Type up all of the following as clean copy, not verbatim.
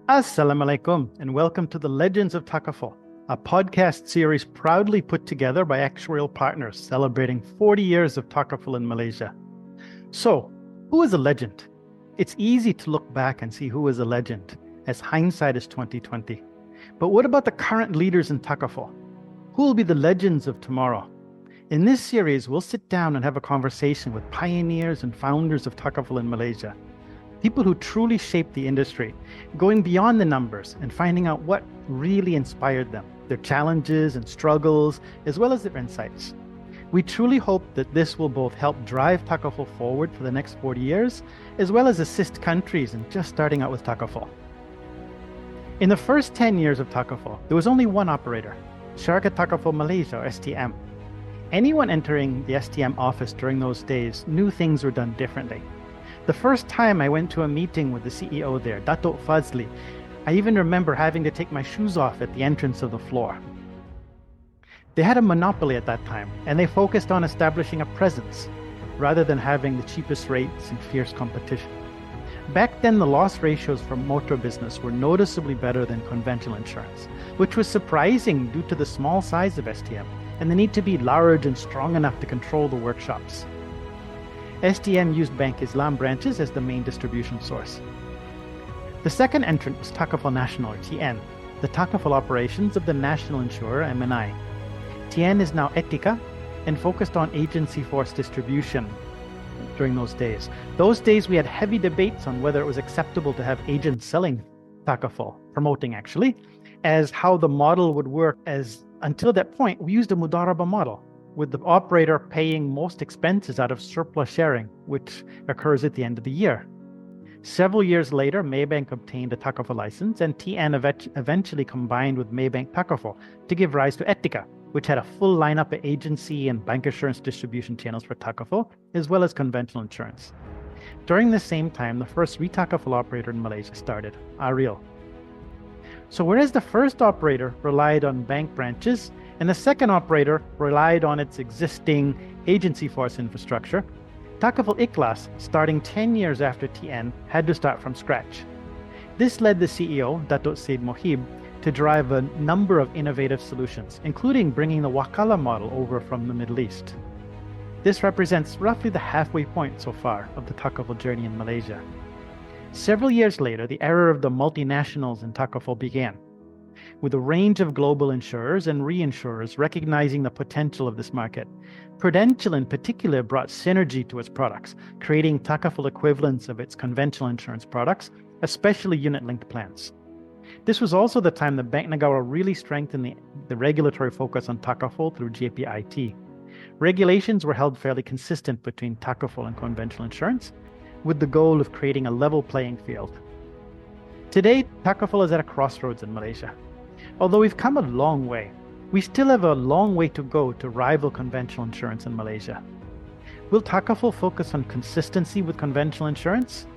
Assalamu alaikum and welcome to the Legends of Takaful, a podcast series proudly put together by Actuarial Partners celebrating 40 years of Takaful in Malaysia. So, who is a legend? It's easy to look back and see who is a legend, as hindsight is 2020. But what about the current leaders in Takaful? Who will be the legends of tomorrow? In this series, we'll sit down and have a conversation with pioneers and founders of Takaful in Malaysia. People who truly shaped the industry, going beyond the numbers and finding out what really inspired them, their challenges and struggles, as well as their insights. We truly hope that this will both help drive Takaful forward for the next 40 years, as well as assist countries in just starting out with Takaful. In the first 10 years of Takaful, there was only one operator, Shariah Takaful Malaysia, or STM. Anyone entering the STM office during those days knew things were done differently. The first time I went to a meeting with the CEO there, Dato' Fazli, I even remember having to take my shoes off at the entrance of the floor. They had a monopoly at that time, and they focused on establishing a presence, rather than having the cheapest rates and fierce competition. Back then, the loss ratios for motor business were noticeably better than conventional insurance, which was surprising due to the small size of STM, and the need to be large and strong enough to control the workshops. STM used Bank Islam branches as the main distribution source. The second entrant was Takaful National, or TN, the Takaful operations of the national insurer MNI. TN is now Etika and focused on agency force distribution during those days. Those days we had heavy debates on whether it was acceptable to have agents selling Takaful, promoting actually, as how the model would work, as until that point we used a Mudaraba model, with the operator paying most expenses out of surplus sharing, which occurs at the end of the year. Several years later, Maybank obtained a Takaful license, and TN eventually combined with Maybank Takaful to give rise to Etika, which had a full lineup of agency and bancassurance distribution channels for Takaful, as well as conventional insurance. During the same time, the first Retakaful operator in Malaysia started, Ariel. So whereas the first operator relied on bank branches, and the second operator relied on its existing agency force infrastructure, Takaful Ikhlas, starting 10 years after TN, had to start from scratch. This led the CEO, Dato' Said Mohib, to drive a number of innovative solutions, including bringing the Wakala model over from the Middle East. This represents roughly the halfway point so far of the Takaful journey in Malaysia. Several years later, the era of the multinationals in Takaful began, with a range of global insurers and reinsurers recognizing the potential of this market. Prudential in particular brought synergy to its products, creating Takaful equivalents of its conventional insurance products, especially unit-linked plans. This was also the time that Bank Negara really strengthened the regulatory focus on Takaful through JPIT. Regulations were held fairly consistent between Takaful and conventional insurance, with the goal of creating a level playing field. Today, Takaful is at a crossroads in Malaysia. Although we've come a long way, we still have a long way to go to rival conventional insurance in Malaysia. Will Takaful focus on consistency with conventional insurance?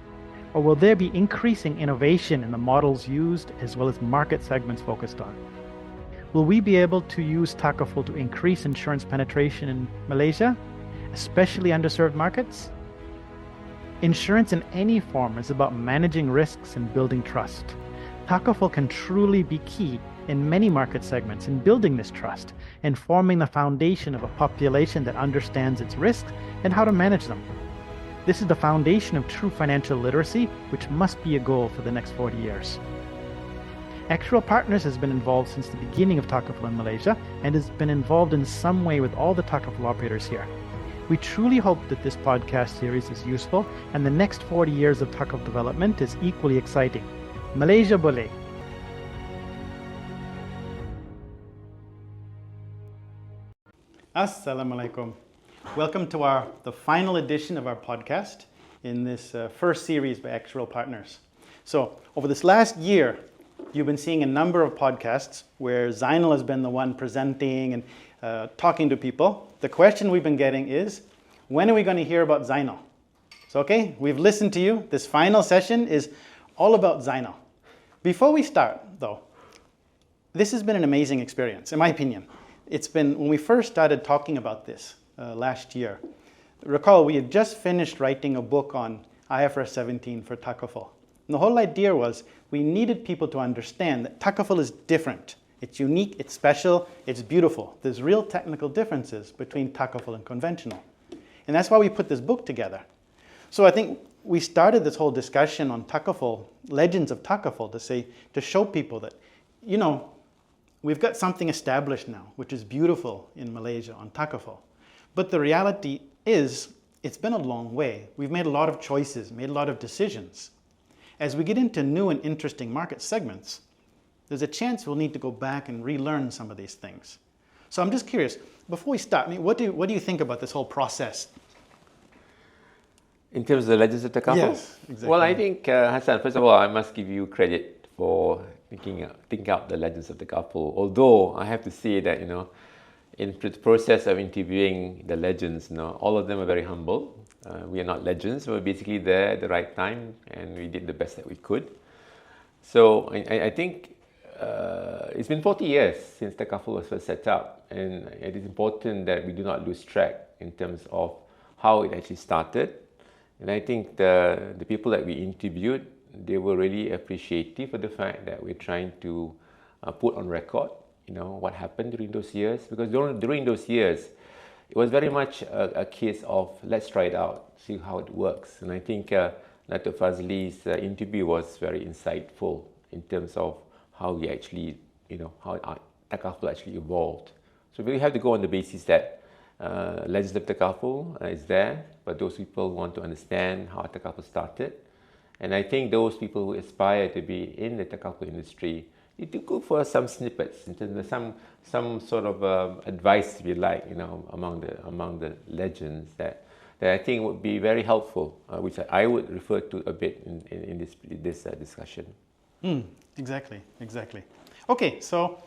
Or will there be increasing innovation in the models used as well as market segments focused on? Will we be able to use Takaful to increase insurance penetration in Malaysia, especially underserved markets? Insurance in any form is about managing risks and building trust. Takaful can truly be key in many market segments in building this trust and forming the foundation of a population that understands its risks and how to manage them. This is the foundation of true financial literacy, which must be a goal for the next 40 years. Actuarial Partners has been involved since the beginning of Takaful in Malaysia and has been involved in some way with all the Takaful operators here. We truly hope that this podcast series is useful and the next 40 years of Takaful development is equally exciting. Malaysia boleh. Assalamu alaikum. Welcome to the final edition of our podcast in this first series by Actuarial Partners. So over this last year, you've been seeing a number of podcasts where Zainal has been the one presenting and talking to people. The question we've been getting is, when are we going to hear about Zainal? So okay, we've listened to you. This final session is all about Zainal. Before we start, though, this has been an amazing experience, in my opinion. It's been, when we first started talking about this last year, recall we had just finished writing a book on IFRS 17 for Takaful. And the whole idea was we needed people to understand that Takaful is different. It's unique, it's special, it's beautiful. There's real technical differences between Takaful and conventional. And that's why we put this book together. So I think we started this whole discussion on Takaful, legends of Takaful, to show people that, you know, we've got something established now, which is beautiful in Malaysia on Takaful. But the reality is, it's been a long way. We've made a lot of choices, made a lot of decisions. As we get into new and interesting market segments, there's a chance we'll need to go back and relearn some of these things. So I'm just curious, before we start, what do you think about this whole process? In terms of the legends of Takaful? Yes, exactly. Well, I think, Hassan, first of all, I must give you credit for thinking out the legends of Takaful. Although I have to say that, you know, in the process of interviewing the legends, you know, all of them are very humble. We are not legends. We were basically there at the right time, and we did the best that we could. So I think it's been 40 years since Takaful was first set up, and it is important that we do not lose track in terms of how it actually started. And I think the people that we interviewed, they were really appreciative of the fact that we're trying to put on record, you know, what happened during those years. Because during those years, it was very much a case of let's try it out, see how it works. And I think Dr. Fazli's interview was very insightful in terms of how we actually, you know, how Takaful actually evolved. So we have to go on the basis that Legends of Takaful is there, but those people want to understand how Takaful started. And I think those people who aspire to be in the Takaful industry need to go for some snippets, in terms of some sort of advice, if you like, you know, among the legends that I think would be very helpful, which I would refer to a bit in this discussion. Exactly. Okay, so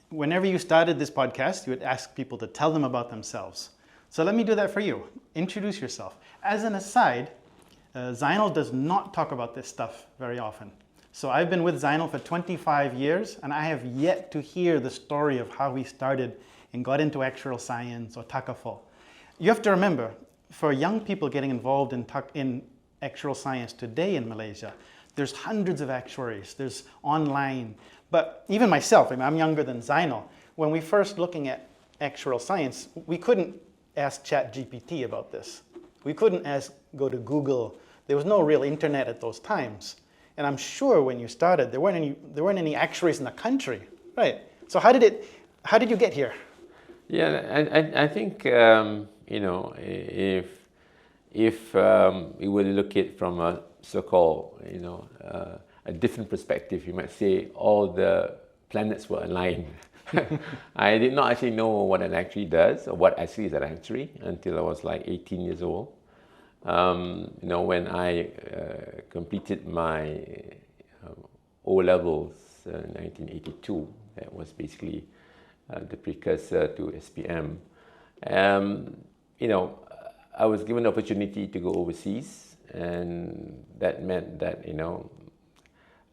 whenever you started this podcast, you would ask people to tell them about themselves. So let me do that for you. Introduce yourself. As an aside, Zainal does not talk about this stuff very often. So I've been with Zainal for 25 years, and I have yet to hear the story of how he started and got into actuarial science or Takaful. You have to remember, for young people getting involved in actuarial science today in Malaysia, there's hundreds of actuaries, there's online. But even myself, I mean, I'm younger than Zainal. When we first looking at actuarial science, we couldn't ask ChatGPT about this. We couldn't go to Google. There was no real internet at those times. And I'm sure when you started, there weren't any actuaries in the country, right? So how did you get here? Yeah, I think you know, if we were to look at it from a so-called, you know, a different perspective, you might say all the planets were aligned. I did not actually know what an actuary does, or what actually is an actuary, until I was like 18 years old. You know, when I completed my O-levels in 1982, that was basically the precursor to SPM. You know, I was given the opportunity to go overseas, and that meant that, you know,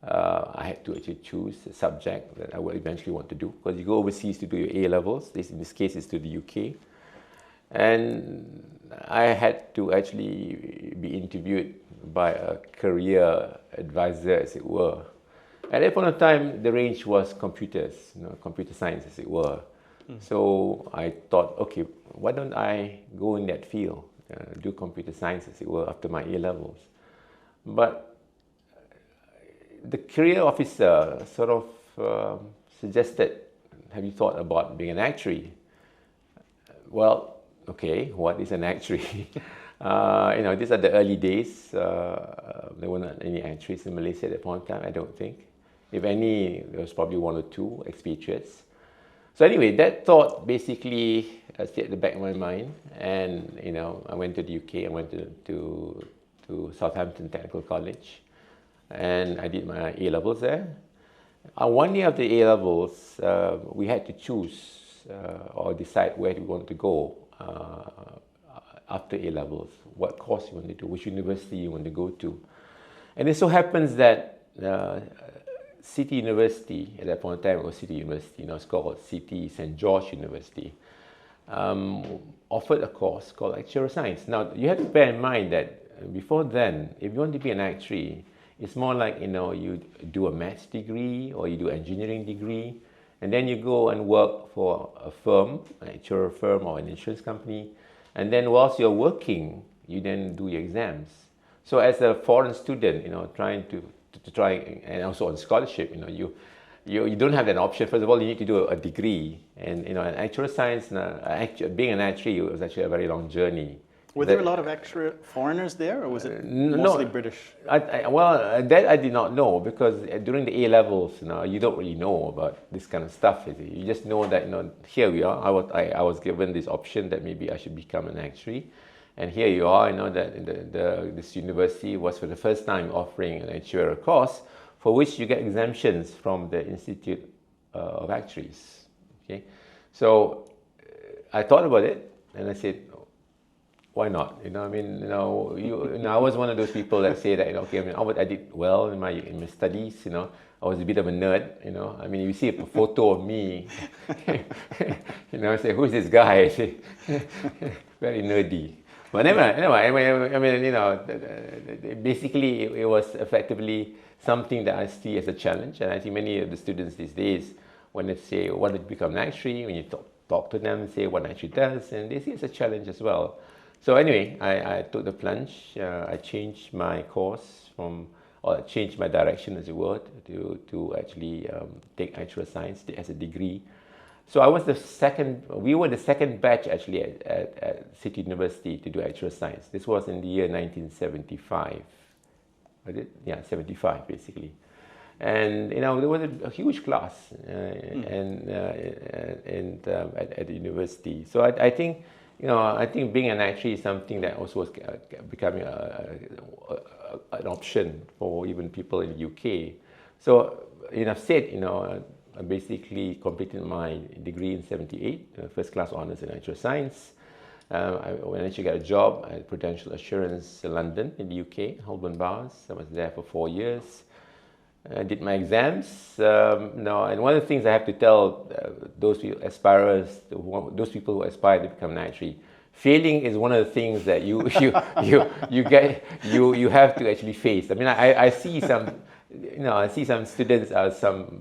I had to actually choose a subject that I would eventually want to do, because you go overseas to do your A-levels. In this case, it's to the UK. And I had to actually be interviewed by a career advisor, as it were. At that point of time, the range was computers, you know, computer science, as it were. So I thought, okay, why don't I go in that field, do computer science, as it were, after my A-levels. But the career officer sort of suggested, have you thought about being an actuary? Well, okay, what is an actuary? You know, these are the early days. There were not any actuaries in Malaysia at that point in time, I don't think. If any, there was probably one or two expatriates. So anyway, that thought basically stayed at the back of my mind. And, you know, I went to the UK, I went to Southampton Technical College, and I did my A-levels there. 1 year after A-levels, we had to choose or decide where we want to go after A-levels, what course you want to do, which university you want to go to. And it so happens that City University, at that point in time it was City University, now it's called City St. George University, offered a course called Actuarial Science. Now, you have to bear in mind that before then, if you want to be an actuary, It's more like, you do a maths degree or you do engineering degree, and then you go and work for a firm, an actuarial firm or an insurance company, and then whilst you're working, you then do your exams. So as a foreign student, trying to try, and also on scholarship, you don't have that option. First of all, you need to do a degree, and in actuarial science, being an actuary was actually a very long journey. Were there a lot of extra foreigners there, or was it mostly British? That I did not know, because during the A levels, you don't really know about this kind of stuff. You just know that here we are. I was given this option that maybe I should become an actuary, and here you are. That this university was for the first time offering an actuarial course, for which you get exemptions from the Institute of Actuaries. Okay, so I thought about it, and I said, why not? I was one of those people that say that, I did well in my studies. I was a bit of a nerd. You see a photo of me, I say, who's this guy? I say, very nerdy. But anyway, basically it was effectively something that I see as a challenge, and I think many of the students these days, when they say, want to become an actuary, when you talk to them and say what an actuary does, and they see it as a challenge as well. So anyway, I took the plunge. I changed my course or changed my direction, as it were, to actually take actuarial science as a degree. So we were the second batch actually at City University to do actuarial science. This was in the year 1975. Was it? Yeah, 75 basically. And there was a huge class at the university. So I think being an actuary is something that also was becoming an option for even people in the UK. So enough said, I basically completed my degree in 78, first class honours in actuarial science. I actually got a job at Prudential Assurance in London, in the UK, Holborn Bars. I was there for 4 years. I did my exams. And one of the things I have to tell those people, aspirers, those people who aspire to become an actuary, failing is one of the things that you have to actually face. I see some. I see some students, some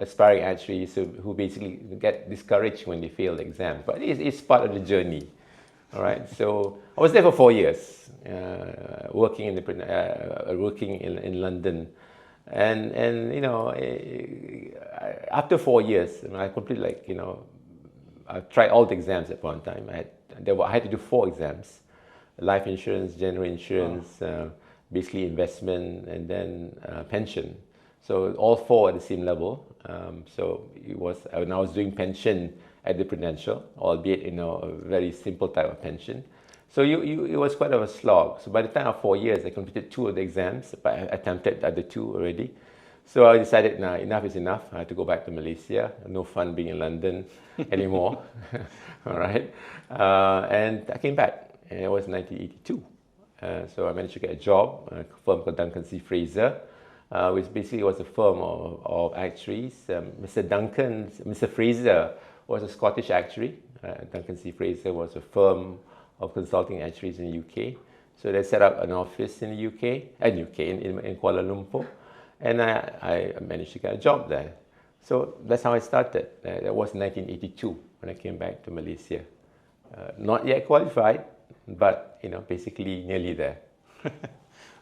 aspiring actuaries who basically get discouraged when they fail the exam. But it's part of the journey. All right. So I was there for 4 years, working in London, and after 4 years, I completed I tried all the exams at one time. I had to do 4 exams: life insurance, general insurance. Basically investment, and then pension. So all 4 at the same level. So it was when I was doing pension at the Prudential, albeit a very simple type of pension. So it was quite of a slog. So by the time of 4 years, I completed 2 of the exams, but I attempted the other 2 already. So I decided, enough is enough. I had to go back to Malaysia. No fun being in London anymore. All right, and I came back, and it was 1982. So I managed to get a job at a firm called Duncan C Fraser, which basically was a firm of actuaries. Mr. Fraser was a Scottish actuary. Duncan C Fraser was a firm of consulting actuaries in the UK. So they set up an office in the UK, in Kuala Lumpur, and I managed to get a job there. So that's how I started. That was 1982 when I came back to Malaysia. Not yet qualified, but basically nearly there.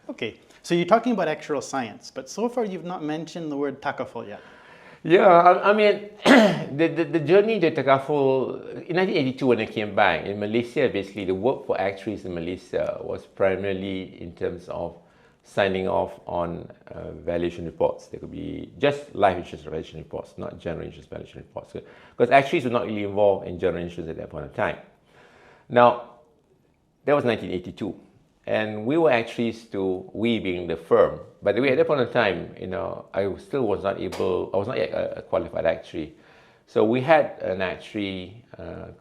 Okay, so you're talking about actuarial science, but so far you've not mentioned the word Takaful yet. Yeah, the journey to Takaful, in 1982 when I came back, in Malaysia, basically the work for actuaries in Malaysia was primarily in terms of signing off on valuation reports. There could be just life insurance valuation reports, not general insurance valuation reports. Because actuaries were not really involved in general insurance at that point in time. Now, that was 1982, and we were actuaries we being the firm. By the way, at that point in time, I was not yet a qualified actuary. So we had an actuary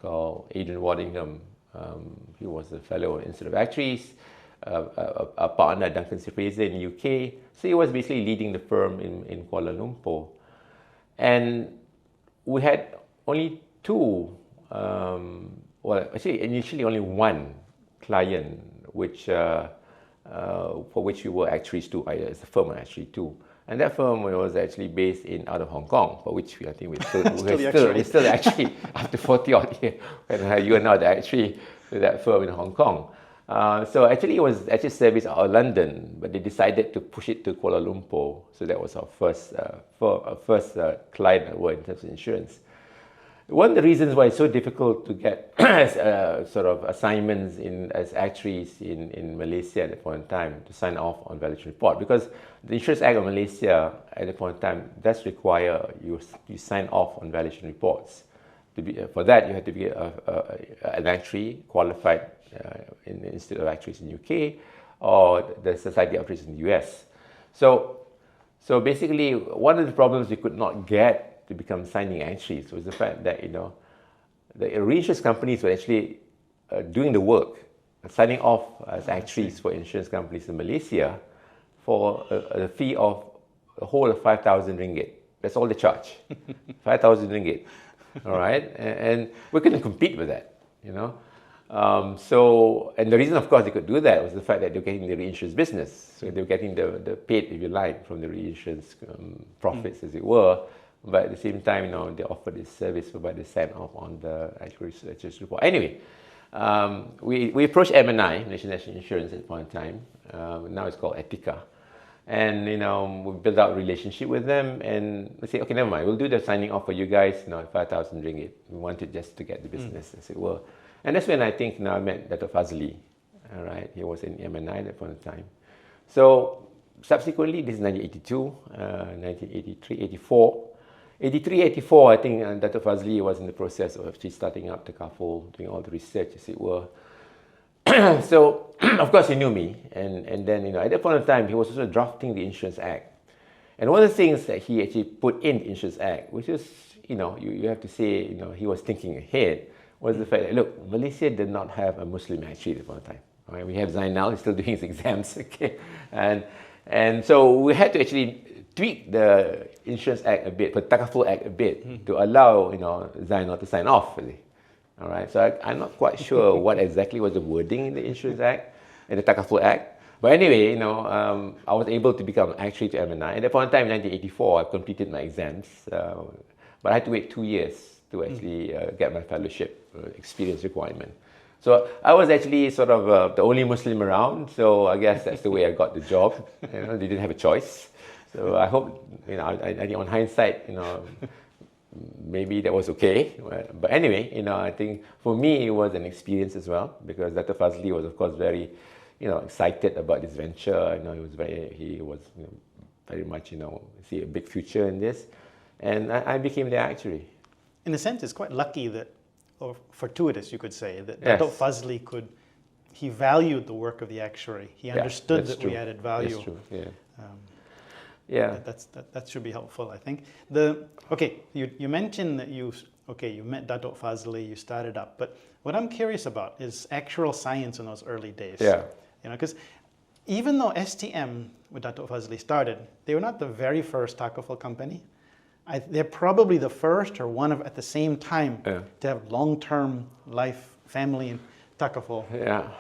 called Adrian Waddingham. He was a fellow of the Institute of Actuaries, a partner at Duncan C Fraser in the UK. So he was basically leading the firm in Kuala Lumpur. And we had only 2, initially only 1 client, which for which we were actuaries too, as a firm actually too. And that firm was actually based out of Hong Kong, for which I think we're still actually after 40 odd years, when you are now the actuary with that firm in Hong Kong. So actually it was actually serviced out of London, but they decided to push it to Kuala Lumpur. So that was our first client in terms of insurance. One of the reasons why it's so difficult to get sort of assignments as actuaries in Malaysia at that point in time to sign off on valuation report, because the Insurance Act of Malaysia at that point in time does require you sign off on valuation reports. For that, you have to be an actuary qualified in the Institute of Actuaries in the UK or the Society of Actuaries in the US. So basically, one of the problems we could not get to become signing actuaries was the fact that the reinsurance companies were actually doing the work, signing off as actuaries for insurance companies in Malaysia for a fee of a whole of 5,000 ringgit. That's all they charge, 5,000 ringgit. All right, and we couldn't compete with that, and the reason, of course, they could do that was the fact that they were getting the reinsurance business. So they were getting the paid, if you like, from the reinsurance profits, as it were. But at the same time, they offered this service whereby they sign off on the actuaries report. Anyway, we approached MNI, Malaysian National Insurance, at that point in time. Now it's called Etika. And, we built out a relationship with them, and we say, okay, never mind, we'll do the signing off for you guys, 5,000 ringgit. We wanted just to get the business, as it were. And that's when I think I met Dr. Fazli. All right, he was in MNI at that point in time. So subsequently, this is 1982, 1983, 84. 83, 84, I think Dr. Fazli was in the process of actually starting up Takaful, doing all the research, as it were. So, of course, he knew me. And then, at that point in time, he was also drafting the Insurance Act. And one of the things that he actually put in the Insurance Act, which is, you have to say, he was thinking ahead, was the fact that, look, Malaysia did not have a Muslim actuary at that point in time. Right? We have Zainal, he's still doing his exams, okay? And so we had to actually tweak the Insurance Act a bit, the Takaful Act a bit, to allow Zainal to sign off. Really. All right, so I'm not quite sure what exactly was the wording in the Insurance Act, in the Takaful Act. But anyway, I was able to become actuary to MNI. At that point in time, in 1984, I completed my exams, but I had to wait 2 years to actually get my fellowship experience requirement. So I was actually sort of the only Muslim around, so I guess that's the way I got the job. They didn't have a choice. So I hope, on hindsight, maybe that was okay. But anyway, I think for me it was an experience as well, because Dr. Fazli was, of course, very, excited about this venture. He was very much, see a big future in this, and I became the actuary. In a sense, it's quite lucky that, or fortuitous, you could say, that Yes. Dr. Fazli he valued the work of the actuary. He understood that true. we added value. That's true. Yeah. Yeah, that should be helpful, I think. You mentioned that you met Dato' Fazli, you started up, but what I'm curious about is actuarial science in those early days. Yeah. Because even though STM with Dato' Fazli started, they were not the very first Takaful company. They're probably the first or one of, at the same time, to have long-term life, family, and Takaful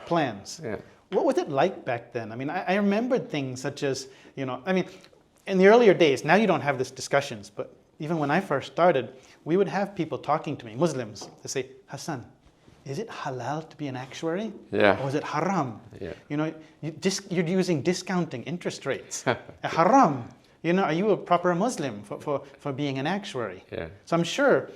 plans. Yeah. What was it like back then? I mean, I remembered things such as, in the earlier days, now you don't have these discussions, but even when I first started, we would have people talking to me, Muslims, they say, Hassan, is it halal to be an actuary? Yeah. Or is it haram? Yeah. You're using discounting interest rates. Haram. Are you a proper Muslim for being an actuary? Yeah. So I'm sure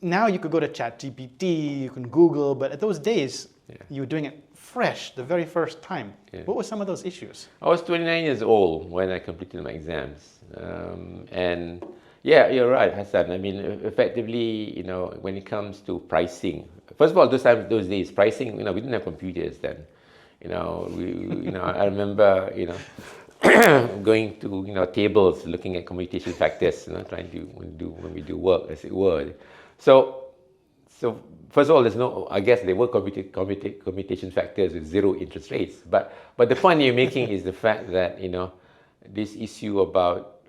now you could go to ChatGPT, you can Google, but at those days, you were doing it fresh, the very first time. Yeah. What were some of those issues? I was 29 years old when I completed my exams. And yeah, you're right, Hassan. I mean, effectively, when it comes to pricing, first of all, those days, pricing, we didn't have computers then. I remember, going to, tables, looking at commutation factors, trying to when we do work, as it were. So first of all, I guess there were commutation factors with zero interest rates. But the point you're making is the fact that, this issue about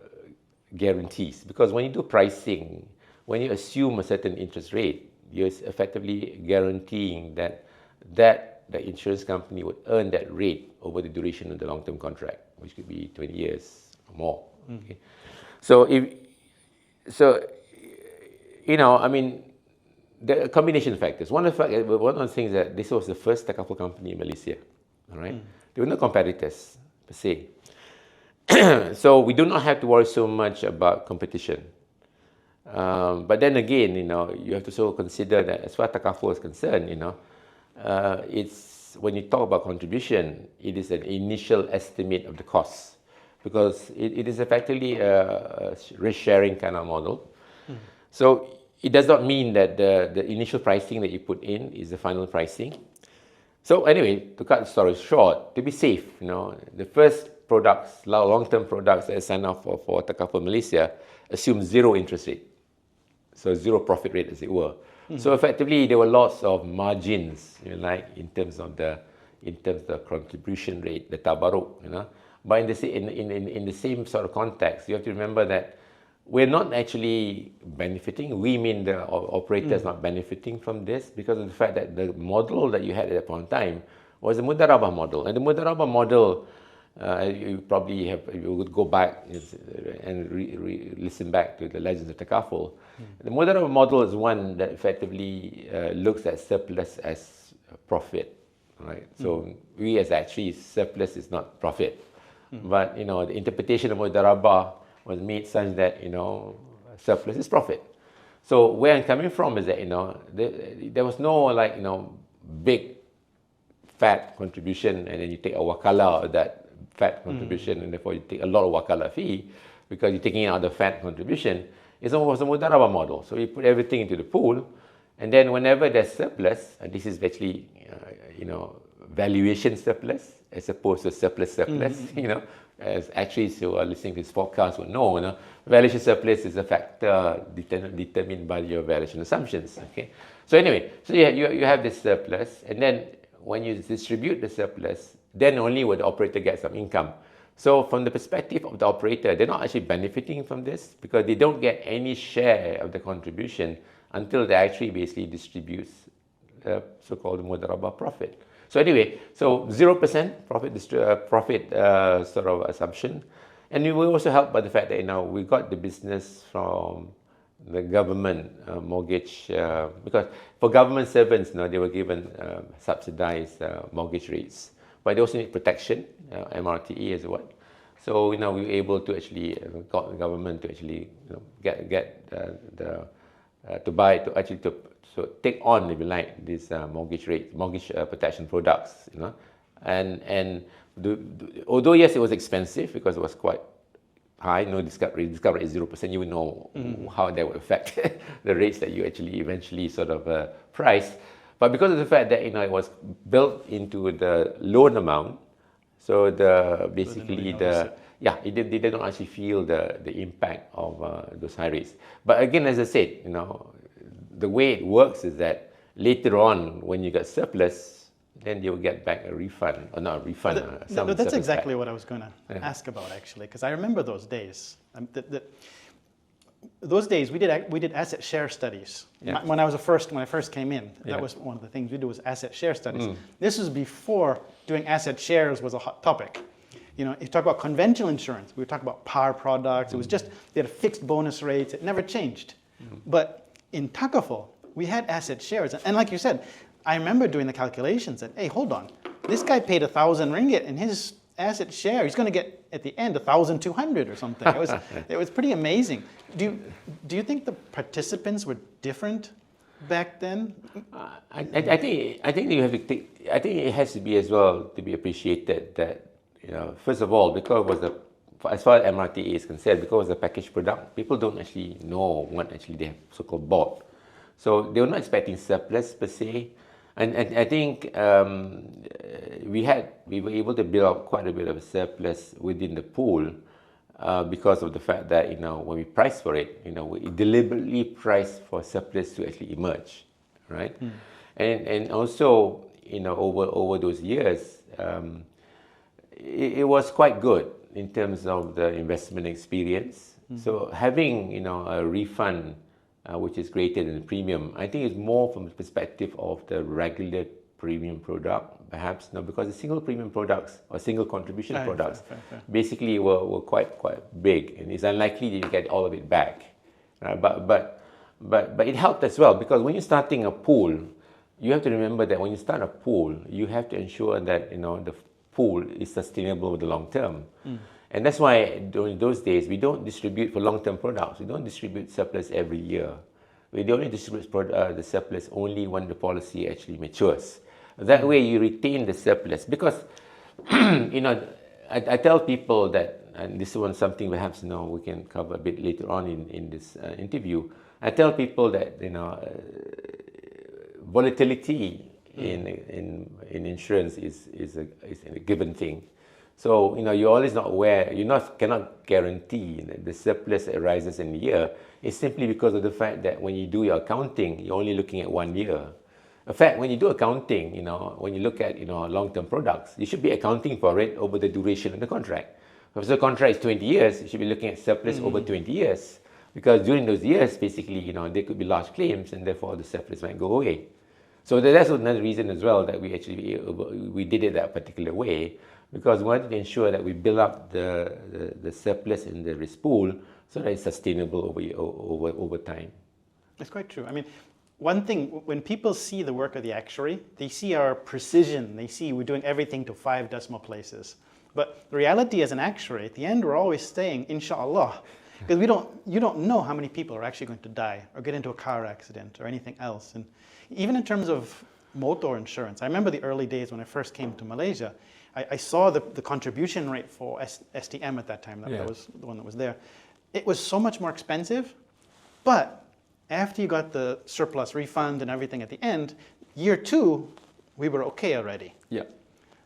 guarantees. Because when you do pricing, when you assume a certain interest rate, you're effectively guaranteeing that the insurance company would earn that rate over the duration of the long-term contract, which could be 20 years or more. Okay? So, I mean, the combination of factors. One of the things that this was the first Takaful company in Malaysia. All right, there were no competitors per se. So we do not have to worry so much about competition. But then again, you have to also consider that as far as Takaful is concerned, it's when you talk about contribution, it is an initial estimate of the costs because it is effectively a risk sharing kind of model. So it does not mean that the initial pricing that you put in is the final pricing. So anyway, to cut the story short, to be safe, the first products, long-term products that are signed off for Takaful Malaysia assume zero interest rate. So zero profit rate, as it were. So effectively, there were lots of margins, in terms of the contribution rate, the tabaruk, But in the same sort of context, you have to remember that we're not actually benefiting. We mean the operators not benefiting from this because of the fact that the model that you had at that point in time was a mudarabah model, and the mudarabah model. You probably you would go back and listen back to the Legends of Takaful. The mudarabah model is one that effectively looks at surplus as profit, right? So we as actuaries, surplus is not profit. But, the interpretation of mudarabah was made such that, surplus is profit. So where I'm coming from is that, there was no big fat contribution and then you take a wakala of that fat contribution and therefore you take a lot of wakala fee because you're taking out the fat contribution. It's almost a mudarabah model. So you put everything into the pool and then whenever there's surplus, and this is actually, valuation surplus as opposed to surplus, as actuaries who are listening to this podcast would know, valuation surplus is a factor determined by your valuation assumptions, okay? So anyway, so you have this surplus and then when you distribute the surplus, then only will the operator get some income. So from the perspective of the operator, they're not actually benefiting from this because they don't get any share of the contribution until the actuary basically distributes the so-called mudarabah profit. So anyway, so 0% profit sort of assumption. And we were also helped by the fact that we got the business from the government mortgage, because for government servants, they were given subsidized mortgage rates, but they also need protection, MRTE as well. So we were able to actually got the government to actually get to buy to take on, if you like, these mortgage protection products, and although yes, it was expensive because it was quite high, no discovery rate is 0%, you would know how that would affect the rates that you actually eventually sort of price. But because of the fact that it was built into the loan amount, so they don't actually feel the impact of those high rates. But again, as I said, the way it works is that later on, when you get surplus, then you'll get back a refund, or not a refund. That's exactly what I was going to ask about, actually, because I remember those days. Those days we did asset share studies. Yeah. When I first came in, that was one of the things we did was asset share studies. This was before doing asset shares was a hot topic. You talk about conventional insurance, we talk about par products. It was just they had a fixed bonus rates. It never changed. But in Takaful, we had asset shares, and like you said, I remember doing the calculations that, hey, hold on, this guy paid 1,000 ringgit in his asset share. He's going to get at the end 1,200 or something. It was pretty amazing. Do you think the participants were different back then? I think you have to take. I think it has to be as well to be appreciated that first of all, because it was as far as MRTA is concerned, because it was a package product, people don't actually know what actually they have so-called bought. So they were not expecting surplus per se. And I think we were able to build up quite a bit of a surplus within the pool because of the fact that when we priced for it, we deliberately priced for surplus to actually emerge, right? And also over those years, it was quite good in terms of the investment experience. So having a refund which is greater than the premium, I think it's more from the perspective of the premium product, perhaps no, because the single premium products or single contribution products fair. basically were quite big, and it's unlikely that you get all of it back. But it helped as well, because when you're starting a pool, you have to remember that when you start a pool, you have to ensure that the pool is sustainable over the long term. And that's why during those days we don't distribute for long-term products. We don't distribute surplus every year. We only distribute the surplus only when the policy actually matures. That way you retain the surplus, because I tell people that, and this is something perhaps we can cover a bit later on in this interview. I tell people that volatility in insurance is a given thing. So you're always not aware. Cannot guarantee that the surplus that arises in a year is simply because of the fact that when you do your accounting, you're only looking at 1 year. In fact, when you do accounting, when you look at long-term products, you should be accounting for it over the duration of the contract. If the contract is 20 years, you should be looking at surplus over 20 years, because during those years, basically, there could be large claims, and therefore the surplus might go away. So that's another reason as well that we did it that particular way, because we wanted to ensure that we build up the surplus in the risk pool so that it's sustainable over time. That's quite true. I mean, one thing, when people see the work of the actuary, they see our precision. They see we're doing everything to 5 decimal places. But the reality as an actuary, at the end, we're always saying, inshallah, because you don't know how many people are actually going to die or get into a car accident or anything else. And even in terms of motor insurance, I remember the early days when I first came to Malaysia. I saw the contribution rate for STM at that time. That was the one that was there. It was so much more expensive, but after you got the surplus refund and everything at the end, year 2, we were okay already. Yeah.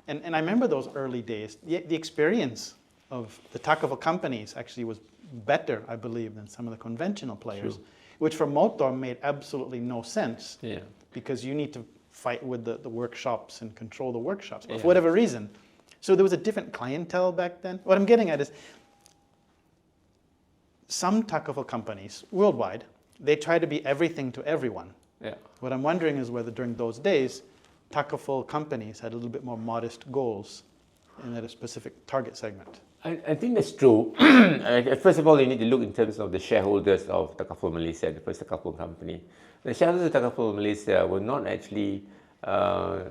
And I remember those early days. The experience of the Takaful companies actually was better, I believe, than some of the conventional players, which for motor made absolutely no sense. Yeah. Because you need to fight with the workshops and control the workshops, but for whatever reason. So there was a different clientele back then. What I'm getting at is some Takaful companies worldwide, they try to be everything to everyone. Yeah. What I'm wondering is whether during those days, Takaful companies had a little bit more modest goals in a specific target segment. I think that's true. First of all, you need to look in terms of the shareholders of Takaful Malaysia, the first Takaful company. The shareholders of Takaful Malaysia were not actually, the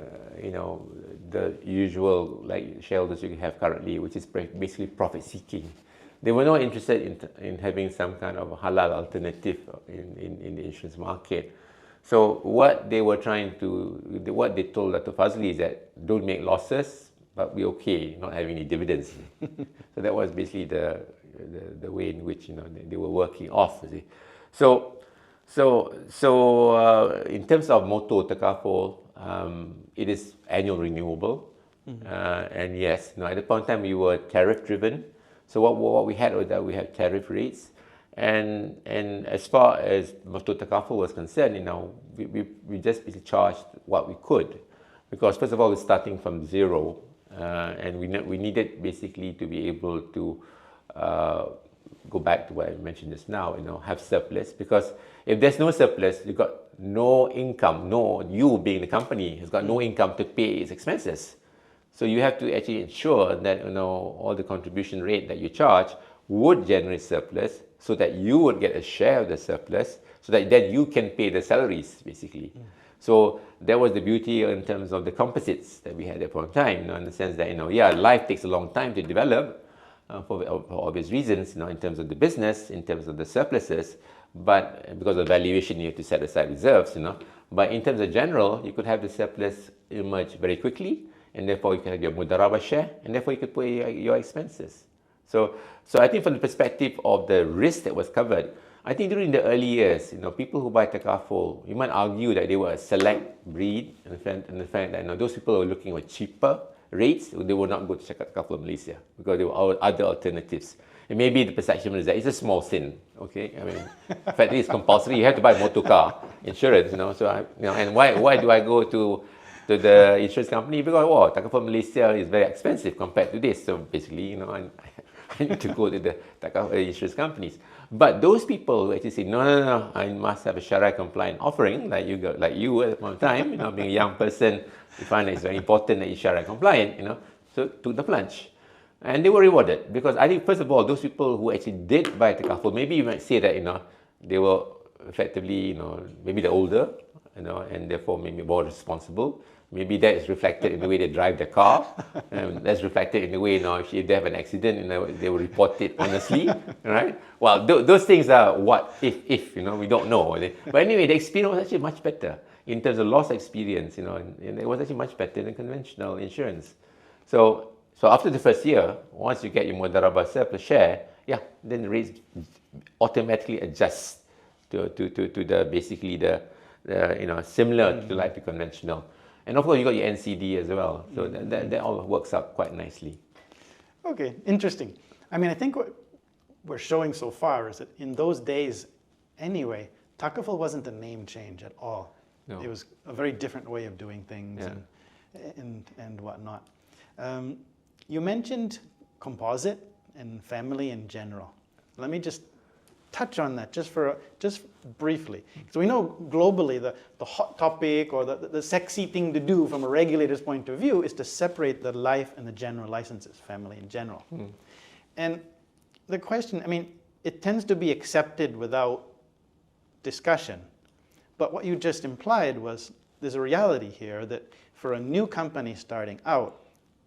usual shareholders you have currently, which is basically profit seeking. They were not interested in having some kind of halal alternative in the insurance market. So what they told Dr. Fazli is that don't make losses, but we're okay not having any dividends. So that was basically the way in which they were working off. You see. So in terms of motto Takaful, it is annual renewable, and yes, at the point in time we were tariff driven. So what we had was that we had tariff rates, and as far as motto Takaful was concerned, we just basically charged what we could, because first of all we're starting from zero, and we needed basically to be able to go back to what I mentioned just now, have surplus, because if there's no surplus, you've got no income, you being the company has got no income to pay its expenses. So you have to actually ensure that all the contribution rate that you charge would generate surplus, so that you would get a share of the surplus, so that then you can pay the salaries basically. So that was the beauty in terms of the composites that we had at that point in time, in the sense that life takes a long time to develop for obvious reasons, in terms of the business, in terms of the surpluses, but because of valuation you have to set aside reserves, But in terms of general, you could have the surplus emerge very quickly, and therefore you can have your mudarabah share, and therefore you could pay your expenses. So I think from the perspective of the risk that was covered, I think during the early years, people who buy Takaful, you might argue that they were a select breed, and the fact that those people were looking for cheaper rates, they would not go to Takaful Malaysia, because there were other alternatives. And maybe the perception is that it's a small sin, okay? I mean, in fact, it's compulsory. You have to buy motor car insurance, So and why do I go to the insurance company? Because Takaful Malaysia is very expensive compared to this. So basically, I need to go to the Takaful insurance companies. But those people who actually say, no, I must have a Shariah compliant offering, like you at one time, being a young person, you find that it's very important that you Shariah compliant, so took the plunge. And they were rewarded, because I think, first of all, those people who actually did buy Takaful, maybe you might say that, they were effectively, maybe they're older, and therefore maybe more responsible. Maybe that is reflected in the way they drive their car. That's reflected in the way, if they have an accident, they will report it honestly, right? Well, those things are what if, we don't know. But anyway, the experience was actually much better in terms of loss experience, and it was actually much better than conventional insurance. So after the first year, once you get your Mudarabah surplus share, then the rates automatically adjust to the basically the similar to like the conventional. And of course, you got your NCD as well. So that all works out quite nicely. Okay, interesting. I mean, I think what we're showing so far is that in those days, anyway, Takaful wasn't a name change at all. No. It was a very different way of doing things and whatnot. You mentioned composite and family in general. Let me just touch on that just briefly. So we know globally the hot topic or the sexy thing to do from a regulator's point of view is to separate the life and the general licenses, family in general. And the question, I mean, it tends to be accepted without discussion. But what you just implied was there's a reality here that for a new company starting out,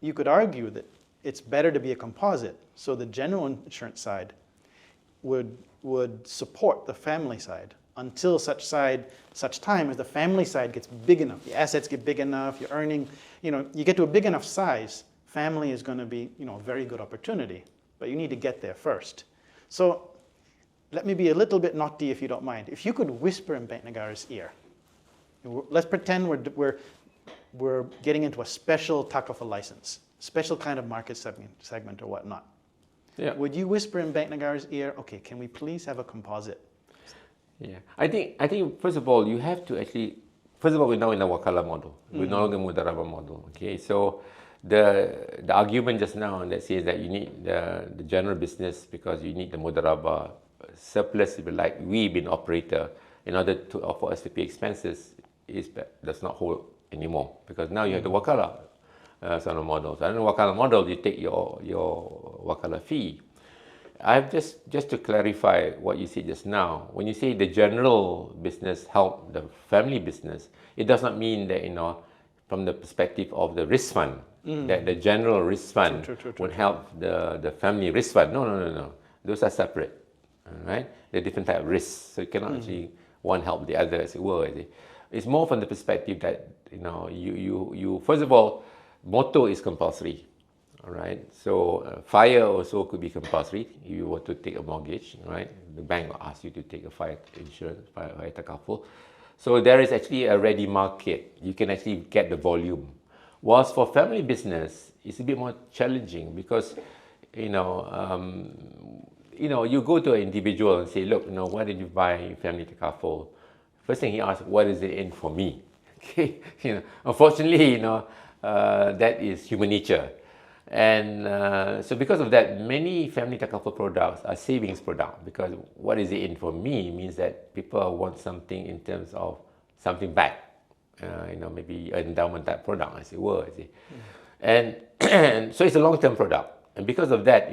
you could argue that it's better to be a composite. So the general insurance side would support the family side until such time as the family side gets big enough, the assets get big enough, you're earning, you get to a big enough size, family is going to be, a very good opportunity, but you need to get there first. So let me be a little bit naughty if you don't mind. If you could whisper in Bank Negara's ear, let's pretend we're getting into a special Takaful license, special kind of market segment or whatnot. Yeah. Would you whisper in Bank Negara's ear, okay, can we please have a composite? Yeah, I think first of all, you have to actually, first of all, we're now in a Wakala model. We're no longer Mudarabah model. Okay, so the argument just now that says that you need the general business because you need the Mudarabah surplus, if you like, we being operator, in order for us to pay expenses, does not hold anymore, because now you have the Wakala sort of models. And in the Wakala model, you take your Wakala fee. I've just to clarify what you said just now, when you say the general business help the family business, it does not mean that, from the perspective of the risk fund, that the general risk fund would help the family risk fund. No. Those are separate, right? They're different type of risks, so you cannot actually one help the other, as it were. It's more from the perspective that, you first of all, motor is compulsory. All right, so fire also could be compulsory if you were to take a mortgage, right? The bank will ask you to take a fire insurance, fire Takaful. So there is actually a ready market. You can actually get the volume. Whilst for family business, it's a bit more challenging because, you go to an individual and say, look, why did you buy family Takaful? First thing he asks, what is it in for me? Okay, unfortunately, that is human nature. And so because of that, many family Takaful products are savings products, because what is it in for me means that people want something in terms of something back, maybe an endowment type product, as it were. And so it's a long-term product. And because of that,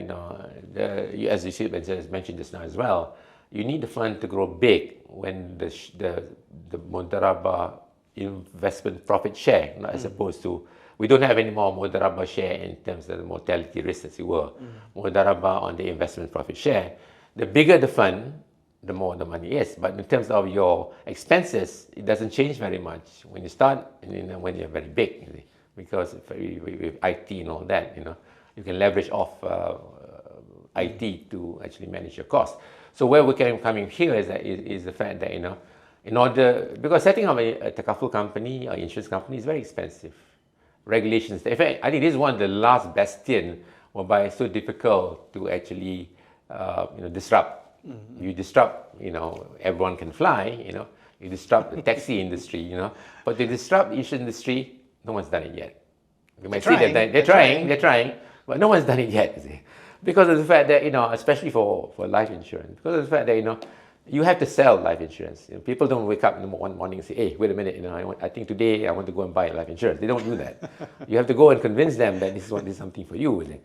as you mentioned just now as well, you need the fund to grow big when the Mudarabah investment profit share, as opposed to, we don't have any more Mudarabah share in terms of the mortality risk, as it were. Mudarabah on the investment profit share. The bigger the fund, the more the money is. But in terms of your expenses, it doesn't change very much when you start and when you're very big, because with IT and all that, you can leverage off IT to actually manage your costs. So where we're coming here is the fact that, in order, because setting up a Takaful company or insurance company is very expensive. Regulations. In fact, I think this is one of the last bastion whereby it's so difficult to actually, disrupt. You disrupt, everyone can fly, you disrupt the taxi industry, but to disrupt the insurance industry, no one's done it yet. You might say that they're trying, but no one's done it yet. Because of the fact that, especially for life insurance, because of the fact that, you have to sell life insurance. People don't wake up in one morning and say, hey, wait a minute, I think today I want to go and buy life insurance. They don't do that. You have to go and convince them that this is something for you.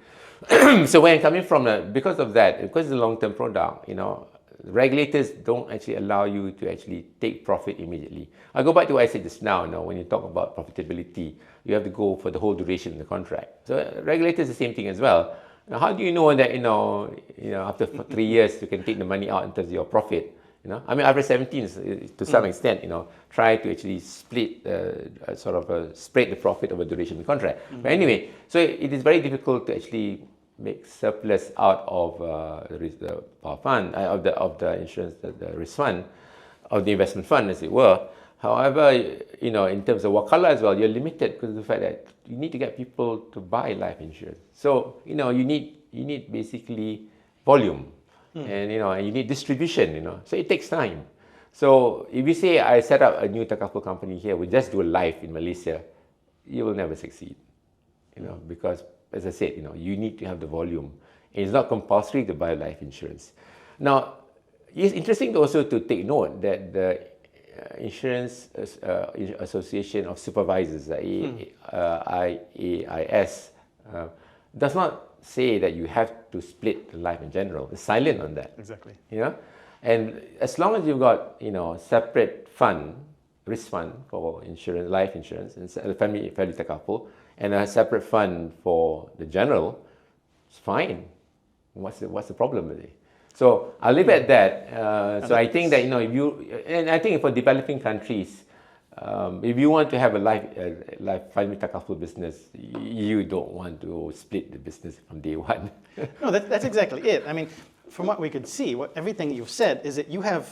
So where I'm coming from, because of that, because it's a long-term product, regulators don't actually allow you to actually take profit immediately. I go back to what I said just now, when you talk about profitability, you have to go for the whole duration of the contract. So regulators, the same thing as well. Now, how do you know that, after 3 years, you can take the money out in terms of your profit? I mean, IFRS 17 is, to some extent, try to actually split, spread the profit over the duration of the contract. But anyway, so it is very difficult to actually make surplus out of the power fund, of the insurance, the risk fund, of the investment fund, as it were. However, in terms of wakala as well, you're limited because of the fact that you need to get people to buy life insurance. So, you need basically volume, and you need distribution. So it takes time. So if you say I set up a new Takaful company here, we just do life in Malaysia, you will never succeed. Because as I said, you need to have the volume. And it's not compulsory to buy life insurance. Now, it's interesting also to take note that the Insurance Association of Supervisors, IAIS, does not say that you have to split life in general. It's silent on that. Exactly. And as long as you've got, separate fund, risk fund for insurance, life insurance, and family Takaful, and a separate fund for the general, it's fine. What's the problem with it? So I'll leave it at that. So I think that, and I think for developing countries, if you want to have a life family Takaful business, you don't want to split the business from day one. No, that's exactly it. I mean, from what we could see, everything you've said is that you have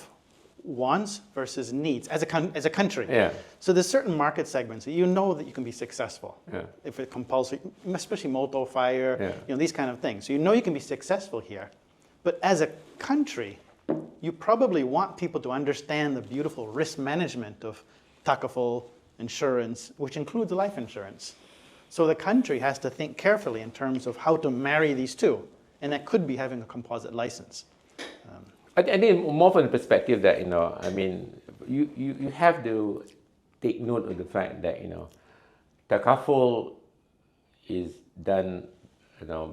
wants versus needs as a country. Yeah. So there's certain market segments that you know that you can be successful. Yeah. If it's compulsory, especially motor, fire, Yeah. These kind of things. So you know you can be successful here. But as a country, you probably want people to understand the beautiful risk management of Takaful insurance, which includes life insurance. So the country has to think carefully in terms of how to marry these two. And that could be having a composite license. I think more from the perspective that, you have to take note of the fact that, Takaful is done,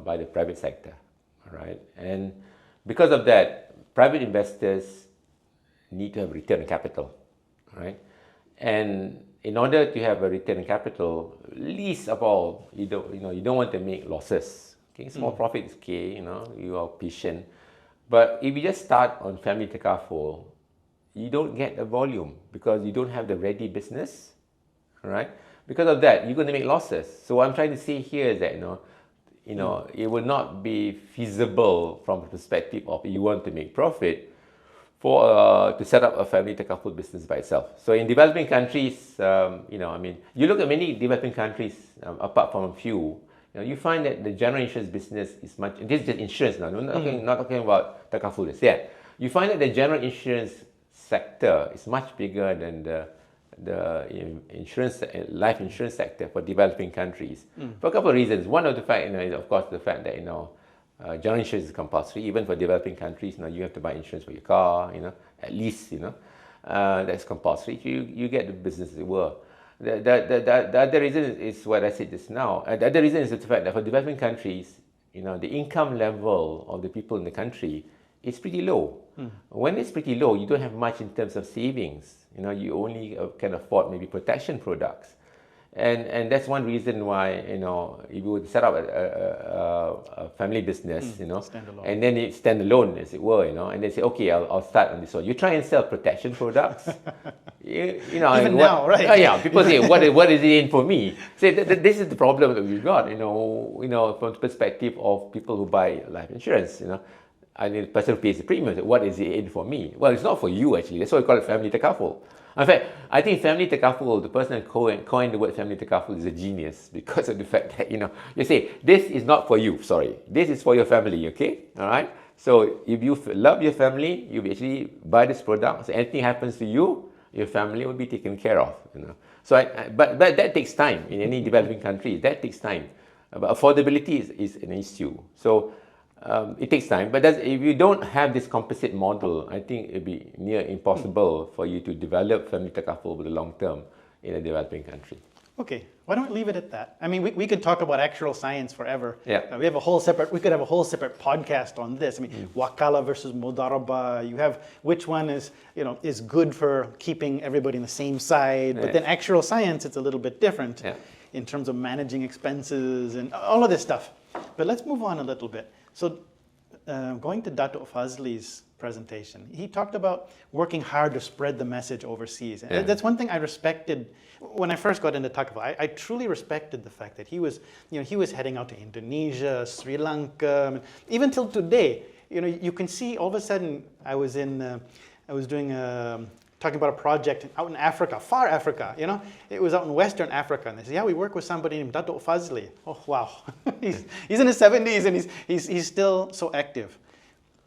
by the private sector, right? And because of that, private investors need to have return on capital, right? And in order to have a return on capital, least of all, you don't want to make losses. Okay, small profit is okay, you are patient. But if you just start on family Takaful, you don't get the volume because you don't have the ready business, right? Because of that, you're going to make losses. So what I'm trying to say here is that, it will not be feasible from the perspective of you want to make profit to set up a family Takaful business by itself. So in developing countries, you look at many developing countries, apart from a few, you find that the general insurance business is much. This is just insurance now. We're not talking about Takaful yet. You find that the general insurance sector is much bigger than the life insurance sector for developing countries for a couple of reasons. One of the fact, is of course the fact that general insurance is compulsory even for developing countries. You have to buy insurance for your car. At least that's compulsory. You get the business as it were. The other reason is what I said just now. The other reason is the fact that for developing countries, the income level of the people in the country is pretty low. When it's pretty low, you don't have much in terms of savings. You only can afford maybe protection products. And that's one reason why, if you would set up a family business, standalone. and then it's standalone, as it were, and they say, okay, I'll start on this one. You try and sell protection products. Even now, right? Oh, yeah, people say, what is it in for me? Say, this is the problem that we've got, from the perspective of people who buy life insurance, and the person who pays the premium, what is it in for me? Well, it's not for you, actually. That's why we call it family Takaful. In fact, I think family Takaful, the person who coined the word family Takaful is a genius because of the fact that, you say, this is not for you, sorry. This is for your family, okay? All right? So if you love your family, you actually buy this product. So anything happens to you, your family will be taken care of, So, but that takes time in any developing country. That takes time. But affordability is an issue. So it takes time, but if you don't have this composite model, I think it'd be near impossible for you to develop family takaful over the long term in a developing country. Okay, why don't we leave it at that? I mean, we could talk about actuarial science forever. Yeah. We could have a whole separate podcast on this. I mean, wakala versus mudaraba. You have which one is good for keeping everybody on the same side. But then actuarial science, it's a little bit different in terms of managing expenses and all of this stuff. But let's move on a little bit. So going to Dato' Fazli's presentation, he talked about working hard to spread the message overseas. And that's one thing I respected when I first got into Takaful. I truly respected the fact that he was heading out to Indonesia, Sri Lanka, even till today. You can see all of a sudden I was talking about a project out in Africa, far Africa, It was out in Western Africa. And they said, we work with somebody named Dato' Fazli. Oh, wow. he's in his 70s and he's still so active.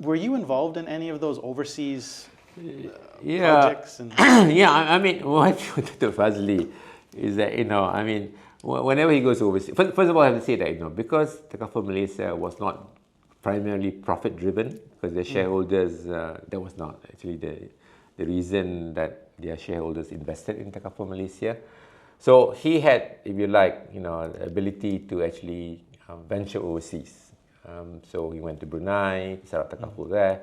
Were you involved in any of those overseas projects? And I mean, what Dato' Fazli is that, I mean, whenever he goes overseas, first of all, I have to say that, because Takaful Malaysia was not primarily profit-driven, because their shareholders, that was not actually the reason that their shareholders invested in Takaful Malaysia. So he had, if you like, the ability to actually venture overseas. So he went to Brunei, set up Takaful there,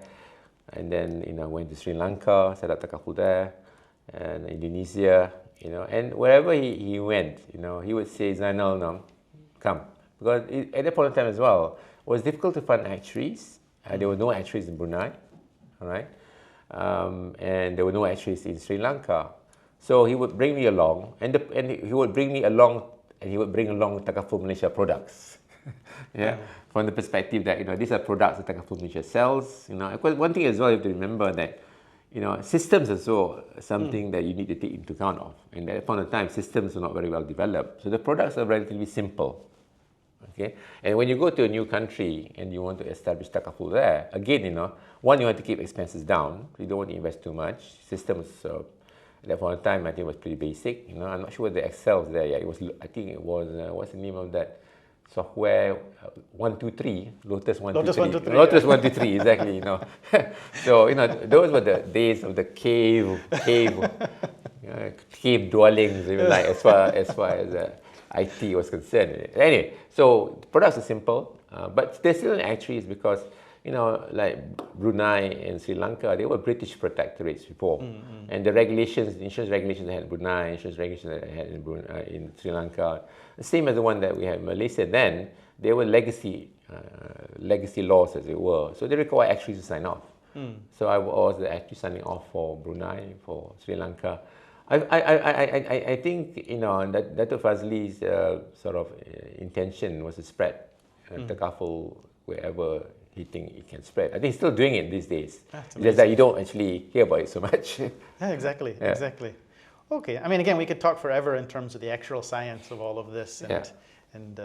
and then went to Sri Lanka, set up Takaful there, and Indonesia, and wherever he went, he would say, Zainal, no, come. Because at that point in time as well, it was difficult to find actuaries. There were no actuaries in Brunei, all right? And there were no actuaries in Sri Lanka. So he would bring me along, and he would bring me along, and he would bring along Takaful Malaysia products. From the perspective that these are products that Takaful Malaysia sells. Because one thing as well, you have to remember that systems are also something that you need to take into account of. And at that point of time, systems are not very well developed. So the products are relatively simple. Okay, and when you go to a new country and you want to establish Takaful there, again, one, you want to keep expenses down. You don't want to invest too much. Systems at that point of time, I think, was pretty basic. I'm not sure whether Excel was there. Yeah, it was. I think it was. What's the name of that software? 123, Lotus 123. Lotus 123, exactly. So those were the days of the cave dwellings, even like as far as IT was concerned. Anyway, so products are simple, but they're still actuaries because, like Brunei and Sri Lanka, they were British protectorates before. And the regulations, the insurance regulations they had in Brunei, insurance regulations that they had in Sri Lanka, the same as the one that we had in Malaysia then, they were legacy laws, as it were. So they require actuaries to sign off. So I was actually signing off for Brunei, for Sri Lanka. I think that Dato' Fazli's sort of intention was to spread Takaful wherever he think it can spread. I think he's still doing it these days. It's just that you don't actually hear about it so much. Exactly. Okay, I mean, again, we could talk forever in terms of the actuarial science of all of this and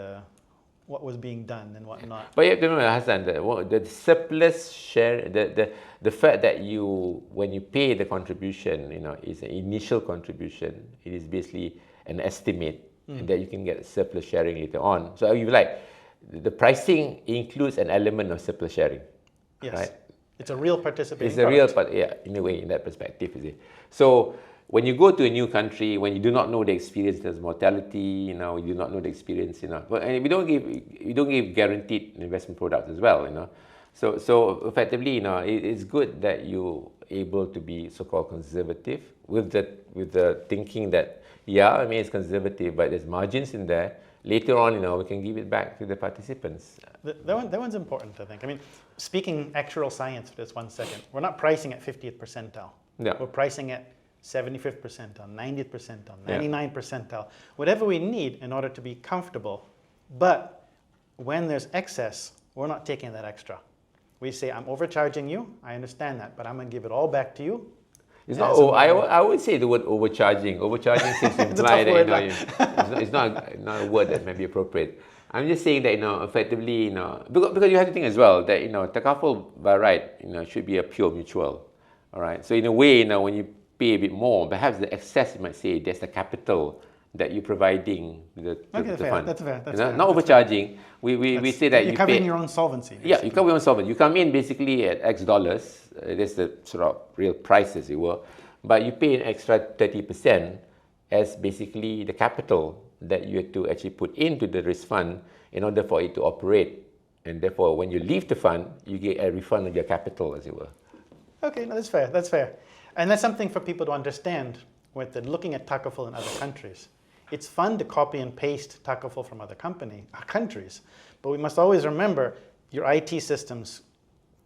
what was being done and what not. But you have to remember, Hassan, the surplus share, the fact that when you pay the contribution, is an initial contribution. It is basically an estimate that you can get surplus sharing later on. So you like, the pricing includes an element of surplus sharing. Yes, right? It's a real participating It's a real part, in a way, in that perspective, is it? So when you go to a new country, when you do not know the experience, there's mortality, you do not know the experience, but and we don't give guaranteed investment products as well, So effectively, it's good that you're able to be so-called conservative with the thinking that, it's conservative, but there's margins in there. Later on, we can give it back to the participants. That one's important, I think. I mean, speaking actuarial science for just 1 second, we're not pricing at 50th percentile. No. We're pricing at 75th percentile, 90th percentile, 99th percentile, whatever we need in order to be comfortable. But when there's excess, we're not taking that extra. We say, I'm overcharging you, I understand that, but I'm going to give it all back to you. It's not. I would say the word overcharging. Overcharging seems to imply that it's not a word that may be appropriate. I'm just saying that effectively, because you have to think as well that Takaful by right should be a pure mutual, all right. So in a way, when you pay a bit more, perhaps the excess, you might say, that's the capital that you're providing the fair. fund. That's fair. That's You know, fair. not overcharging. We say that you're you covering pay, your own solvency. yeah, you cover your own solvency. You come in basically at X dollars. That's the sort of real price, as it were. But you pay an extra 30% as basically the capital that you have to actually put into the risk fund in order for it to operate. And therefore, when you leave the fund, you get a refund of your capital, as it were. Okay, no, that's fair. That's fair. And that's something for people to understand when they're looking at Takaful in other countries. It's fun to copy and paste Takaful from other countries, but we must always remember your IT systems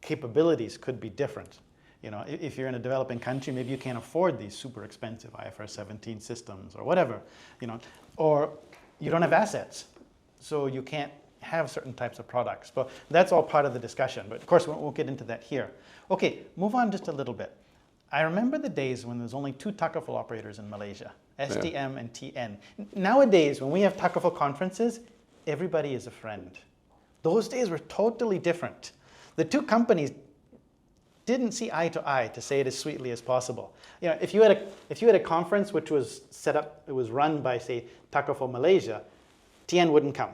capabilities could be different. You know, if you're in a developing country, maybe you can't afford these super expensive IFRS 17 systems or whatever, you know, or you don't have assets, so you can't have certain types of products. But that's all part of the discussion. But of course, we'll get into that here. Okay, move on just a little bit. I remember the days when there was only two Takaful operators in Malaysia, STM and TN. Nowadays, when we have Takaful conferences, everybody is a friend. Those days were totally different. The two companies didn't see eye to eye, to say it as sweetly as possible. You know, if you had a conference which was set up, it was run by, say, Takaful Malaysia, TN wouldn't come.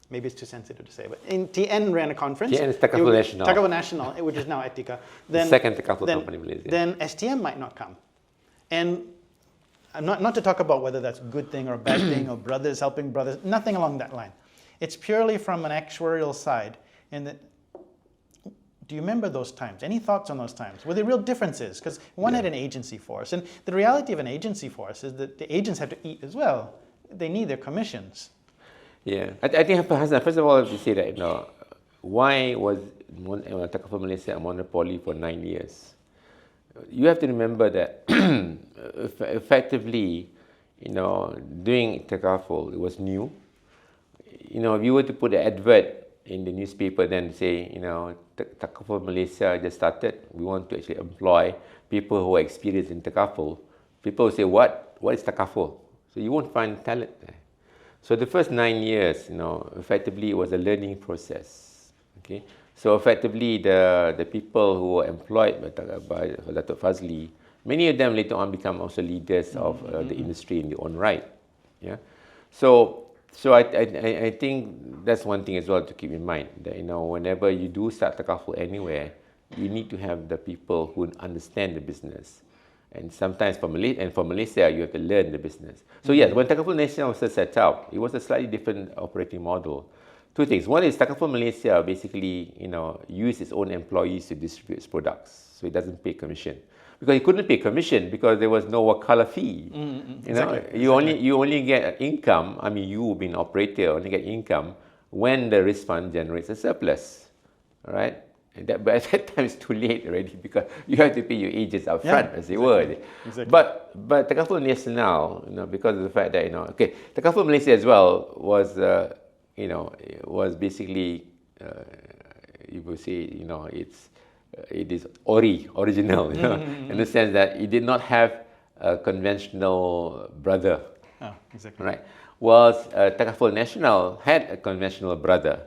Maybe it's too sensitive to say, but in TN ran a conference. TN is Takaful National. Takaful National, which is now Etika. The second Takaful company in Malaysia. Then STM might not come. And I'm not to talk about whether that's a good thing or a bad thing, or brothers helping brothers, nothing along that line. It's purely from an actuarial side. And that, do you remember those times? Any thoughts on those times? Were there real differences? Because one had an agency force. And the reality of an agency force is that the agents have to eat as well. They need their commissions. Yeah, I think, Hassan, first of all, I have to say that, you know, why was Takaful Malaysia a monopoly for 9 years? You have to remember that effectively, you know, doing Takaful, it was new. You know, if you were to put an advert in the newspaper, then say, you know, Takaful Malaysia just started, we want to actually employ people who are experienced in Takaful. People will say, what is Takaful? So you won't find talent there. So the first 9 years, you know, effectively it was a learning process. Okay, so effectively the people who were employed by Datuk Fazli, many of them later on become also leaders of the industry in their own right. Yeah, so I think that's one thing as well to keep in mind, that, you know, whenever you do start Takaful anywhere, you need to have the people who understand the business. And sometimes for Malaysia, you have to learn the business. So yes, when Takaful National was set up, it was a slightly different operating model. Two things. One is Takaful Malaysia basically, you know, used its own employees to distribute its products, so it doesn't pay commission. Because it couldn't pay commission because there was no wakala fee. You know, you only get income. I mean, you being an operator only get income when the risk fund generates a surplus. All right. But at that time it's too late already, because you have to pay your agents up front, as it were. Exactly. But Takaful National, you know, because of the fact that, you know, okay, Takaful Malaysia as well was, you know, was basically, you would say, you know, it is original, you know, in the sense that it did not have a conventional brother. Oh, exactly. Right. Whilst Takaful National had a conventional brother,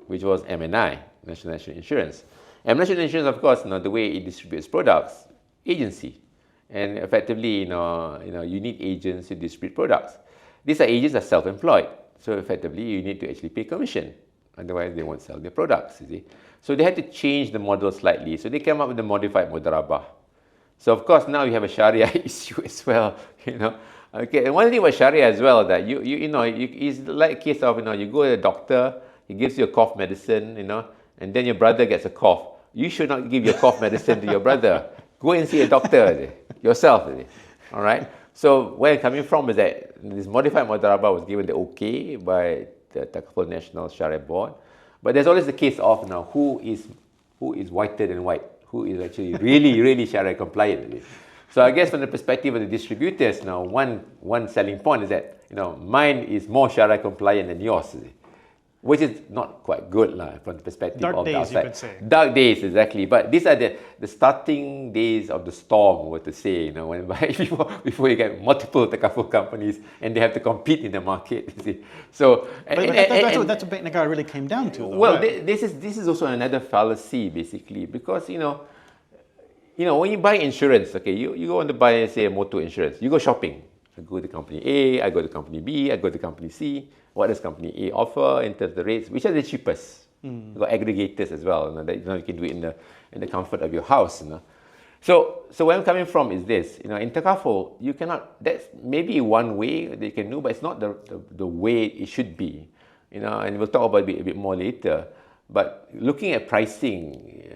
which was MNI, National Insurance. And National Insurance, of course, you know, the way it distributes products, agency. And effectively, you know, you need agents to distribute products. These agents are self-employed. So effectively, you need to actually pay commission. Otherwise, they won't sell their products, you see. So they had to change the model slightly. So they came up with the modified mudarabah. So of course, now you have a Shariah issue as well, you know. Okay, and one thing about Shariah as well, that you know, it's like a case of, you know, you go to a doctor, he gives you a cough medicine, you know, and then your brother gets a cough. You should not give your cough medicine to your brother. Go and see a doctor yourself. All right? So where I'm coming from is that this modified mudarabah was given the okay by the Takaful National Shariah Board. But there's always the case of now who is whiter than white, who is actually really Shariah compliant. So I guess from the perspective of the distributors now, one selling point is that, you know, mine is more Shariah compliant than yours. Which is not quite good from the perspective of the outside. Dark days, you could say. Dark days, exactly. But these are the starting days of the storm, what to say, you know, when before you get multiple Takaful companies and they have to compete in the market. You see. So that's what Negara really came down to, though. Well, right? this is also another fallacy, basically, because you know, when you buy insurance, okay, you go on to buy, say, a motor insurance, you go shopping, I go to company A, I go to company B, I go to company C. What does company A offer in terms of the rates? Which are the cheapest? You've got aggregators as well. That you can do it in the comfort of your house. So where I'm coming from is this. In Takaful, you cannot. That's maybe one way they can do, but it's not the way it should be. And we'll talk about it a bit more later. But looking at pricing,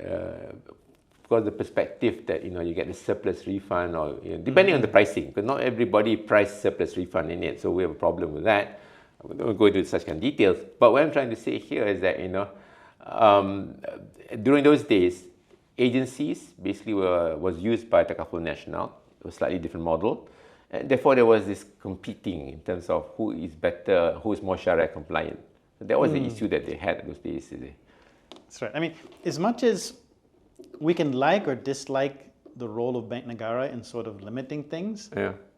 because the perspective that you get the surplus refund, or depending on the pricing, because not everybody price surplus refund in it, so we have a problem with that. We don't go into such kind of details. But what I'm trying to say here is that during those days, agencies basically was used by Takaful National. It was a slightly different model, and therefore there was this competing in terms of who is better, who is more Shariah compliant. So that was the issue that they had those days. That's right. I mean, as much as we can like or dislike the role of Bank Negara in sort of limiting things,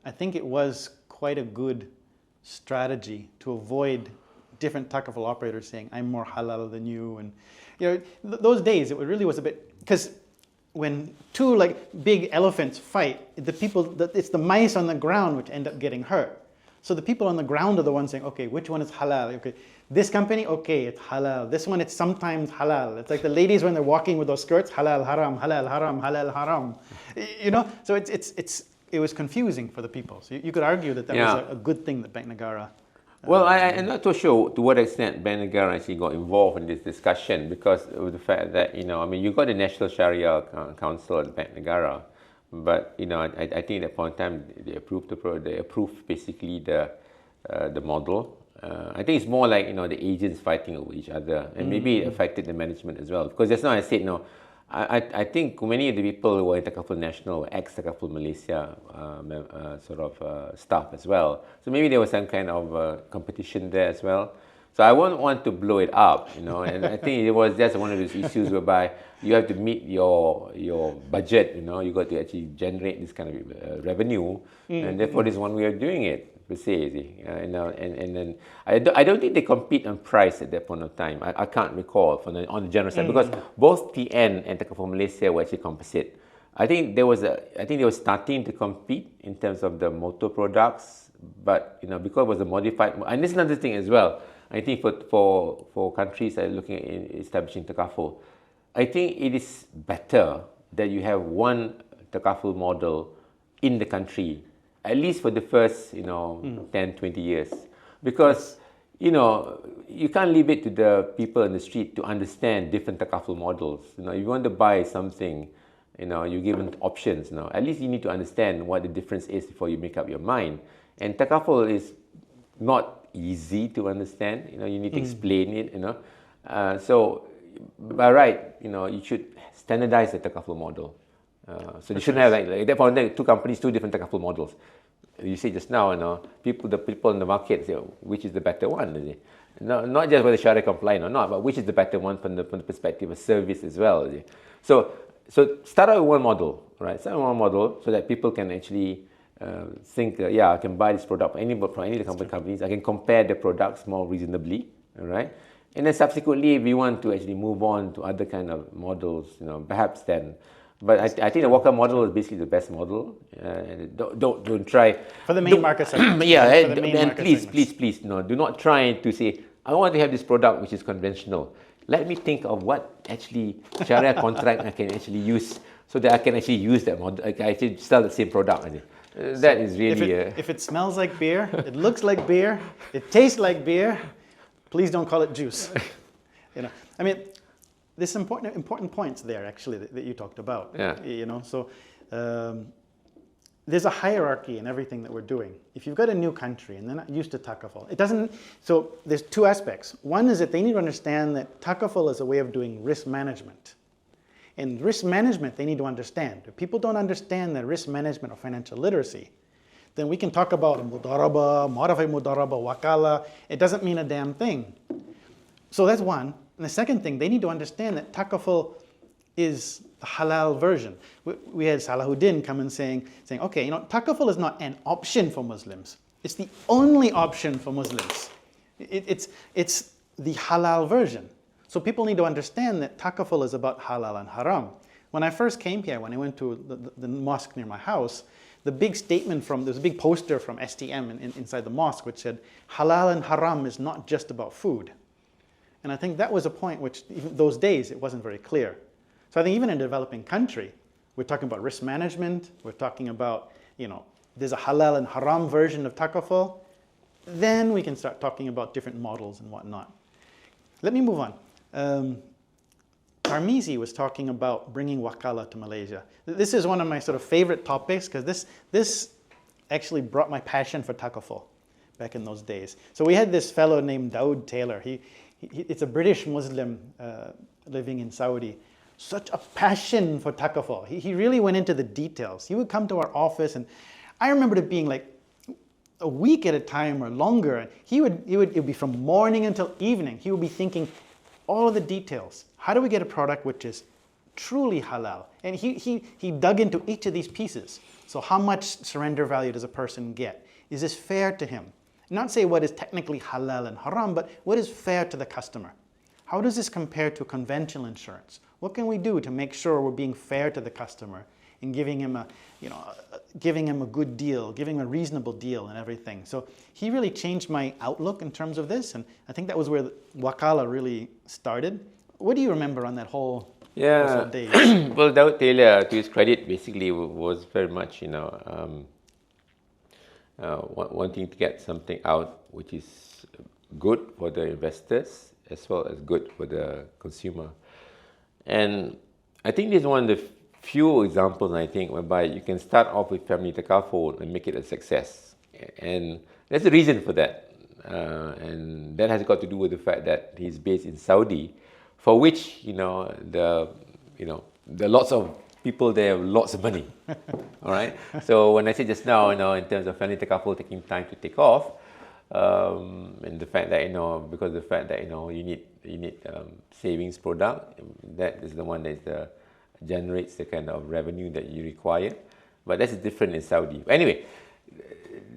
I think it was quite a good strategy to avoid different Takaful operators saying, I'm more halal than you. And those days, it really was a bit, because when two big elephants fight, it's the mice on the ground which end up getting hurt. So the people on the ground are the ones saying, okay, which one is halal? Okay, this company, okay, it's halal. This one, it's sometimes halal. It's like the ladies when they're walking with those skirts, halal, haram, halal, haram, halal, haram. So it was confusing for the people. So you could argue that was a good thing that Bank Negara. Well, I'm not too sure to what extent Bank Negara actually got involved in this discussion, because of the fact that you got the National Sharia Council at Bank Negara, but I think at that point in time they approved basically the model. I think it's more like the agents fighting over each other, and maybe it affected the management as well. Because just now I said I think many of the people who were in Takaful National were ex-Takaful Malaysia staff as well. So maybe there was some kind of competition there as well. So I won't want to blow it up, and I think it was just one of those issues whereby you have to meet your budget, you got to actually generate this kind of revenue, and therefore this is one way of doing it. Per se, and then I don't think they compete on price at that point of time. I can't recall on the general side, because both TN and Takaful Malaysia were actually composite. I think they were starting to compete in terms of the motor products, but because it was a modified, and this is another thing as well. I think for countries that are looking at establishing Takaful, I think it is better that you have one Takaful model in the country, at least for the first 10, 20 years, because you can't leave it to the people in the street to understand different Takaful models. If you want to buy something, you're given options. At least you need to understand what the difference is before you make up your mind. And Takaful is not easy to understand. You need to explain it. So by right, you should standardize the Takaful model. So you shouldn't have like that point, two companies, two different Takaful models. You see just now, the people in the market say, which is the better one? Not just whether Shariah compliant or not, but which is the better one from the perspective of service as well. So start out with one model, right? Start with one model so that people can actually think, I can buy this product from any of the companies. I can compare the products more reasonably, all right? And then subsequently, if we want to actually move on to other kind of models, perhaps then. But I think the Walker model is basically the best model. Don't try for the main market segment. And please, do not try to say I want to have this product which is conventional. Let me think of what actually Shariah contract I can actually use, so that I can actually use that model. I can actually sell the same product. That is really. If it smells like beer, it looks like beer, it tastes like beer, please don't call it juice. There's important points there actually that you talked about. So there's a hierarchy in everything that we're doing. If you've got a new country and they're not used to Takaful, it doesn't. So there's two aspects. One is that they need to understand that Takaful is a way of doing risk management. And risk management, they need to understand. If people don't understand that risk management or financial literacy, then we can talk about mudaraba, modified mudaraba, wakala. It doesn't mean a damn thing. So that's one. And the second thing, they need to understand that Takaful is the halal version. We had Salahuddin come and saying, okay, Takaful is not an option for Muslims. It's the only option for Muslims. It's the halal version. So people need to understand that Takaful is about halal and haram. When I first came here, when I went to the mosque near my house, the big statement there's a big poster from STM inside the mosque which said, halal and haram is not just about food. And I think that was a point which, even those days, it wasn't very clear. So I think even in a developing country, we're talking about risk management, we're talking about, there's a halal and haram version of Takaful, then we can start talking about different models and whatnot. Let me move on. Tarmizi was talking about bringing wakala to Malaysia. This is one of my sort of favorite topics because this actually brought my passion for Takaful back in those days. So we had this fellow named Daud Taylor. It's a British Muslim living in Saudi. Such a passion for Takaful. He really went into the details. He would come to our office, and I remember it being like a week at a time or longer. And it would be from morning until evening. He would be thinking all of the details. How do we get a product which is truly halal? And he dug into each of these pieces. So how much surrender value does a person get? Is this fair to him? Not say what is technically halal and haram, but what is fair to the customer? How does this compare to conventional insurance? What can we do to make sure we're being fair to the customer and giving him a good deal, giving him a reasonable deal and everything? So he really changed my outlook in terms of this, and I think that was where wakala really started. What do you remember on that whole day? Well, Daud Taylor, to his credit, basically was very much, wanting to get something out which is good for the investors as well as good for the consumer. And I think this is one of the few examples, I think, whereby you can start off with family Takaful and make it a success. And there's a reason for that. And that has got to do with the fact that he's based in Saudi, for which, there are lots of people there have lots of money. All right. So when I said just now, in terms of family Takaful taking time to take off, and the fact that because of the fact that you need savings product, that is the one that generates the kind of revenue that you require. But that's different in Saudi. Anyway,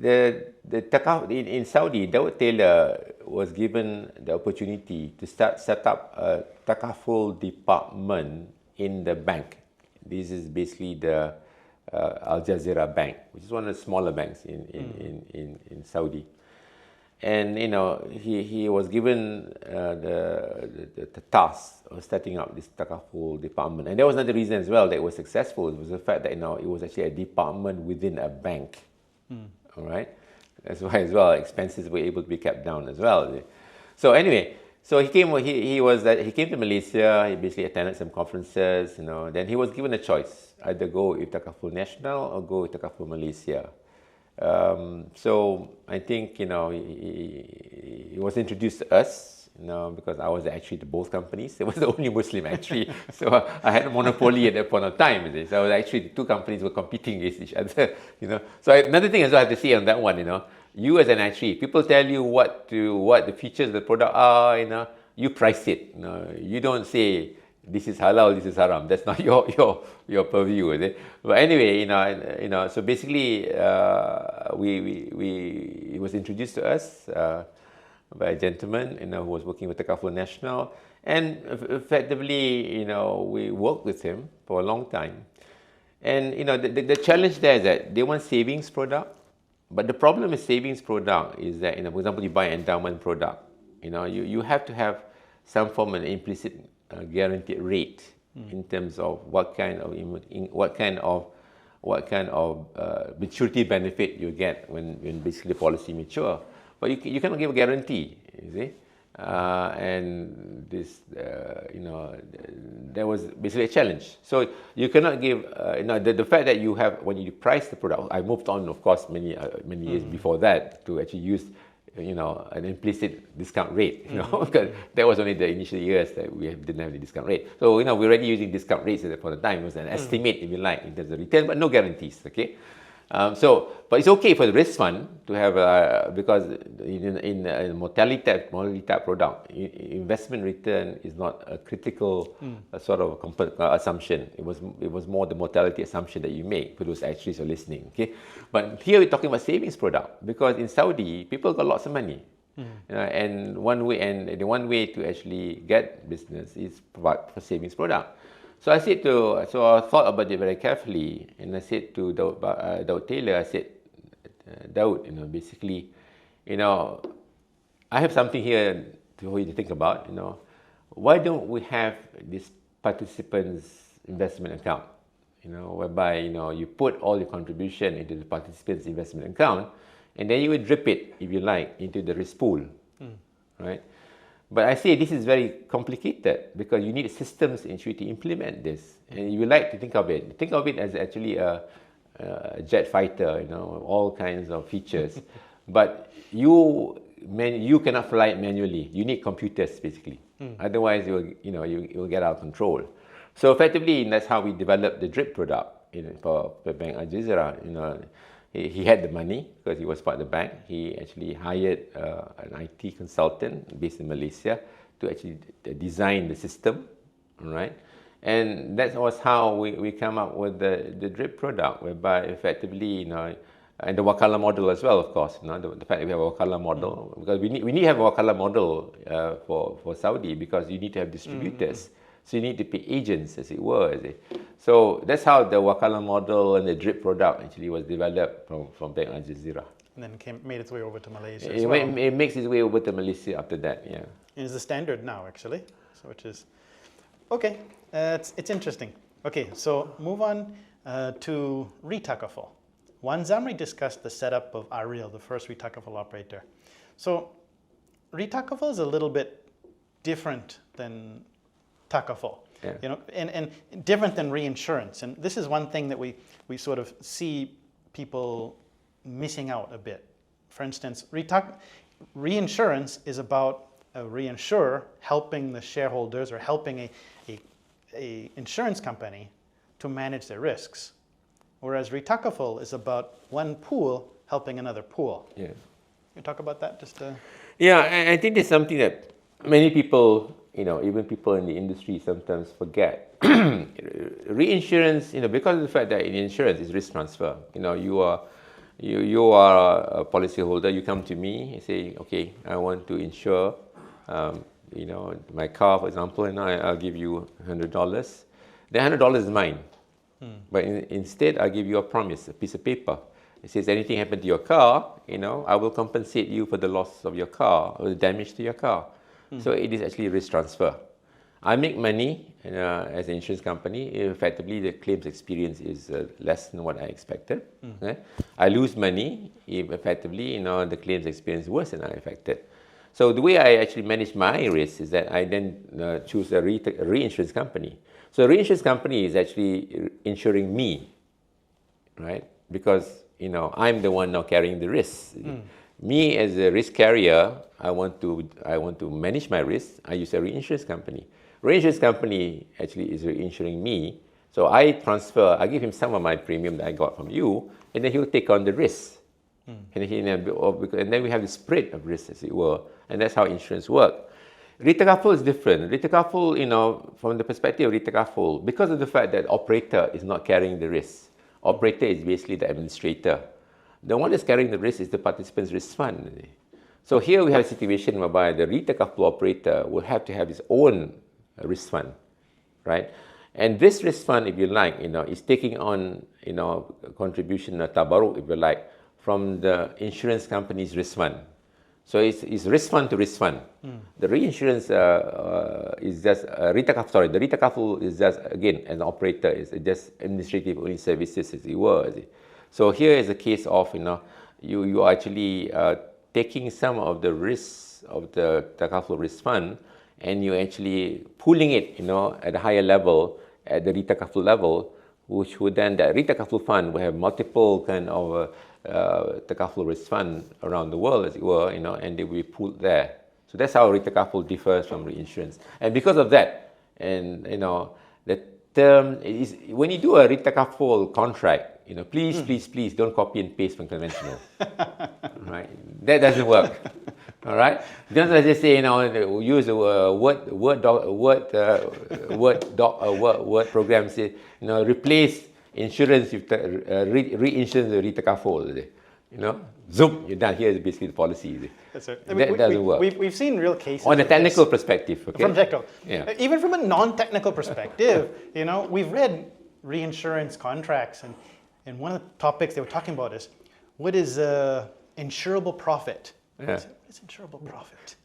in Saudi, Daud Taylor was given the opportunity to set up a Takaful department in the bank. This is basically the Al Jazeera Bank, which is one of the smaller banks in Saudi. And he was given the task of setting up this Takaful department, and there was another reason as well that it was successful. It was the fact that it was actually a department within a bank. All right, that's why as well expenses were able to be kept down as well. So anyway, so he came. He came to Malaysia. He basically attended some conferences. Then he was given a choice: either go with Takaful National or go with Takaful Malaysia. So I think he was introduced to us, because I was actually to both companies. It was the only Muslim actually, so I had a monopoly at that point of time. So I was actually, the two companies were competing against each other. So another thing as well I have to say on that one, you as an actuary, people tell you what the features of the product are. You price it. You don't say this is halal, this is haram. That's not your purview, is it? But anyway, so basically, it was introduced to us by a gentleman, who was working with Takaful National, and effectively, we worked with him for a long time. And the challenge there is that they want savings product, but the problem with savings product is that, for example, you buy an endowment product, you have to have some form of an implicit guaranteed rate in terms of what kind of maturity benefit you get when basically the policy mature. But you cannot give a guarantee, you see. And this, there was basically a challenge. So you cannot give, the fact that you have, when you price the product, I moved on, of course, many years before that to actually use, an implicit discount rate, because that was only the initial years that we didn't have the discount rate. So, we're already using discount rates at that point of time. It was an estimate, if you like, in terms of return, but no guarantees, okay? But it's okay for the risk fund to have, because in a mortality type product, investment return is not a critical sort of assumption. It was more the mortality assumption that you make for those actuaries who are listening. Okay, but here we're talking about savings product, because in Saudi people got lots of money, and the one way to actually get business is provide for savings product. So I thought about it very carefully, and I said to Daud Taylor, I said, Daud, basically, I have something here for you to think about. Why don't we have this participants investment account? Whereby you put all your contribution into the participants investment account, and then you would drip it, if you like, into the risk pool, right? But I say this is very complicated because you need systems in which to implement this, and you would like to think of it as actually a jet fighter, all kinds of features, but you cannot fly it manually. You need computers basically, otherwise you will get out of control. So effectively, that's how we developed the drip product for Bank Al Jazeera. He had the money because he was part of the bank. He actually hired an IT consultant based in Malaysia to actually design the system, right? And that was how we come up with the drip product, whereby effectively, and the Wakala model as well, of course. The fact that we have a Wakala model, because we need to have a Wakala model for Saudi, because you need to have distributors. So you need to pay agents, as it were. So that's how the Wakala model and the drip product actually was developed from Bank Al Jazeera. And then made its way over to Malaysia as well. It makes its way over to Malaysia after that, yeah. And it's the standard now, actually. So which is, okay, it's interesting. Okay, so move on to Retakaful. Wan Zamri discussed the setup of Ariel, the first Retakaful operator. So Retakaful is a little bit different than Takaful, and different than reinsurance. And this is one thing that we sort of see people missing out a bit. For instance, reinsurance is about a reinsurer helping the shareholders or helping a insurance company to manage their risks. Whereas Retakaful is about one pool helping another pool. Yeah. Can you talk about that just Yeah, I think there's something that many people, even people in the industry sometimes forget. Reinsurance, because of the fact that in insurance is risk transfer. You are a policyholder, you come to me and say, okay, I want to insure, my car, for example, and I'll give you $100. The $100 is mine. But instead, I'll give you a promise, a piece of paper. It says, anything happen to your car, I will compensate you for the loss of your car or the damage to your car. So it is actually risk transfer. I make money as an insurance company. Effectively, the claims experience is less than what I expected. Okay? I lose money if effectively, the claims experience is worse than I expected. So the way I actually manage my risk is that I then choose a reinsurance company. So a reinsurance company is actually insuring me, right? Because I'm the one now carrying the risk. Me as a risk carrier, I want to manage my risk. I use a reinsurance company. Reinsurance company actually is reinsuring me. So I give him some of my premium that I got from you, and then he'll take on the risk. And then we have the spread of risk, as it were, and that's how insurance works. Retakaful is different. Retakaful, from the perspective of Retakaful, because of the fact that operator is not carrying the risk. Operator is basically the administrator. The one that's carrying the risk is the participant's risk fund. So here we have a situation whereby the Retakaful operator will have to have his own risk fund, right? And this risk fund, if you like, is taking on, contribution or tabarruk, if you like, from the insurance company's risk fund. So it's risk fund to risk fund. The reinsurance is just Retakaful. The Retakaful is just, again, an operator, is just administrative only services, as it were. So here is a case of you are actually taking some of the risks of the Takaful risk fund, and you're actually pooling it at a higher level, at the Retakaful level, which would then, the Retakaful fund will have multiple kind of Takaful risk fund around the world, as it were, and they will be pooled there. So that's how Retakaful differs from reinsurance. And because of that, and the term is, when you do a Retakaful contract, please don't copy and paste from conventional. Right? That doesn't work. All right? Don't just say, use the word program, say, replace insurance with reinsurance with Retakaful. zoom, you're done. Here's basically the policy. That's right. That doesn't work. We've seen real cases On a of technical this. perspective, okay? From technical. Yeah. Even from a non-technical perspective, we've read reinsurance contracts, and one of the topics they were talking about is, what is insurable profit? Yeah. What is insurable profit?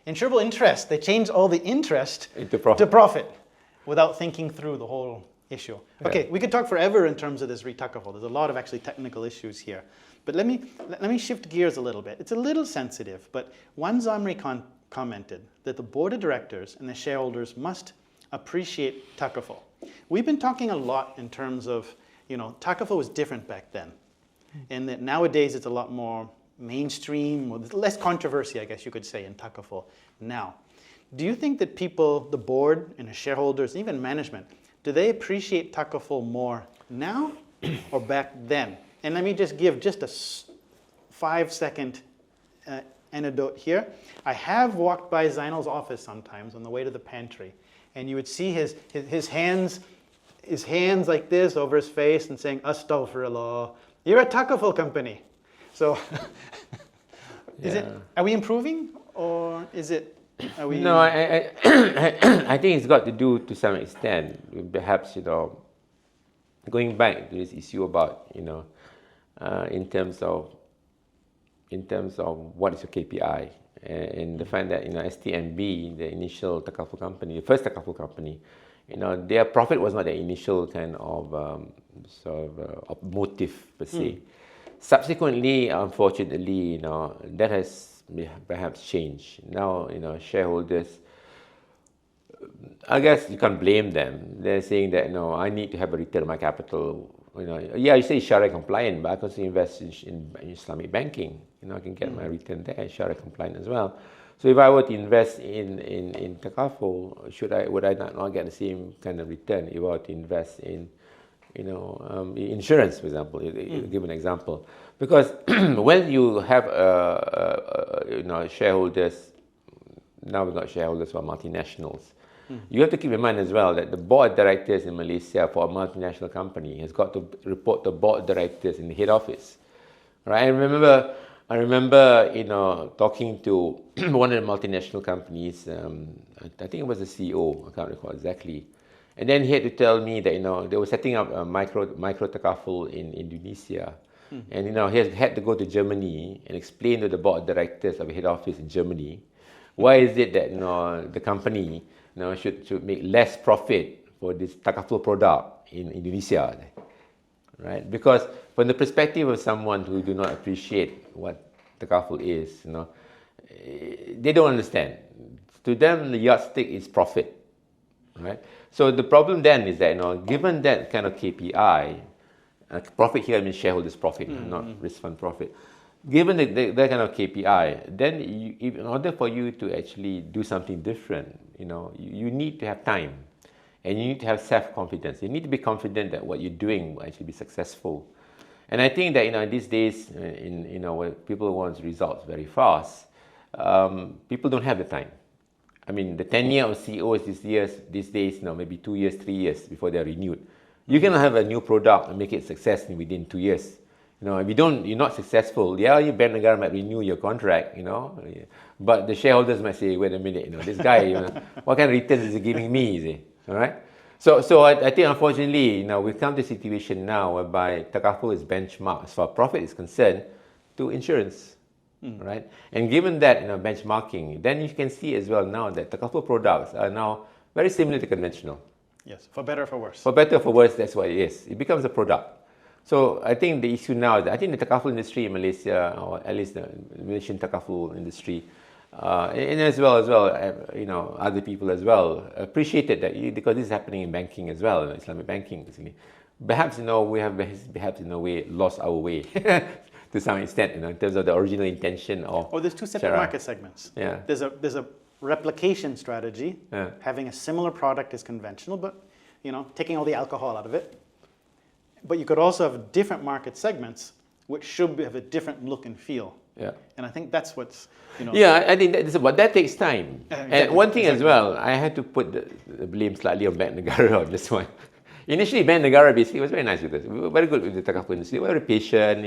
Insurable interest. They changed all the interest Into profit. to profit without thinking through the whole issue. Yeah. Okay, we could talk forever in terms of this Retakaful. There's a lot of actually technical issues here. But let me shift gears a little bit. It's a little sensitive, but one Zamri commented that the board of directors and the shareholders must appreciate Takaful. We've been talking a lot in terms of, Takaful was different back then. And that nowadays it's a lot more mainstream, or less controversy, I guess you could say, in Takaful now. Do you think that people, the board and the shareholders, even management, do they appreciate Takaful more now or back then? And let me just give just a 5-second anecdote here. I have walked by Zainal's office sometimes on the way to the pantry, and you would see his hands like this over his face and saying, Astaghfirullah, you're a Takaful company. So are we improving, or are we? No, I think it's got to do to some extent, perhaps, going back to this issue about, in terms of what is your KPI, and the fact that, STMB, the initial Takaful company, the first Takaful company, their profit was not the initial kind of of motive per se. Subsequently, unfortunately, that has perhaps changed. Now, shareholders, I guess you can't blame them. They're saying that, I need to have a return on my capital. You say Shariah compliant, but I can also invest in Islamic banking. I can get my return there, Shariah compliant as well. So if I were to invest in Takaful, would I not get the same kind of return if I were to invest in insurance, for example? Give an example, because when you have shareholders, now we've got shareholders who are multinationals. You have to keep in mind as well that the board of directors in Malaysia for a multinational company has got to report to board of directors in the head office, right? I remember, talking to one of the multinational companies. I think it was the CEO. I can't recall exactly. And then he had to tell me that they were setting up a micro Takaful in Indonesia, and he had to go to Germany and explain to the board of directors of the head office in Germany why is it that the company should make less profit for this Takaful product in Indonesia, right? Because from the perspective of someone who do not appreciate what Takaful is, they don't understand. To them, the yardstick is profit, right? So the problem then is that, given that kind of KPI, profit here means shareholders' profit, not risk fund profit. Given that kind of KPI, then in order for you to actually do something different, you need to have time, and you need to have self-confidence. You need to be confident that what you're doing will actually be successful. And I think that these days, where people want results very fast, people don't have the time. I mean, the tenure of CEOs these days, maybe 2 years, 3 years before they're renewed. You cannot have a new product and make it successful within 2 years. If you're not successful, your bank negara might renew your contract, but the shareholders might say, wait a minute, this guy, what kind of returns is he giving me, is he? All right? So I think, unfortunately, we've come to a situation now whereby Takaful is benchmarked, as far as profit is concerned, to insurance. Right? And given that benchmarking, then you can see as well now that Takaful products are now very similar to conventional. Yes, for better or for worse. For better or for worse, that's what it is. It becomes a product. So I think the issue now is that I think the Takaful industry in Malaysia, or at least the Malaysian Takaful industry, and as well, other people as well, appreciated that because this is happening in banking as well, Islamic banking, basically. Perhaps, we have perhaps in a way lost our way. To some extent, in terms of the original intention of. There's two separate market segments. Yeah. There's a replication strategy, having a similar product as conventional, but taking all the alcohol out of it. But you could also have different market segments, which should have a different look and feel. Yeah. And I think that's what's. Yeah, I think that takes time. Exactly, and one thing as well, I had to put the blame slightly on Bank Negara on this one. Initially, Bank Negara basically was very nice with us. We were very good with the Takaful industry. We were very patient,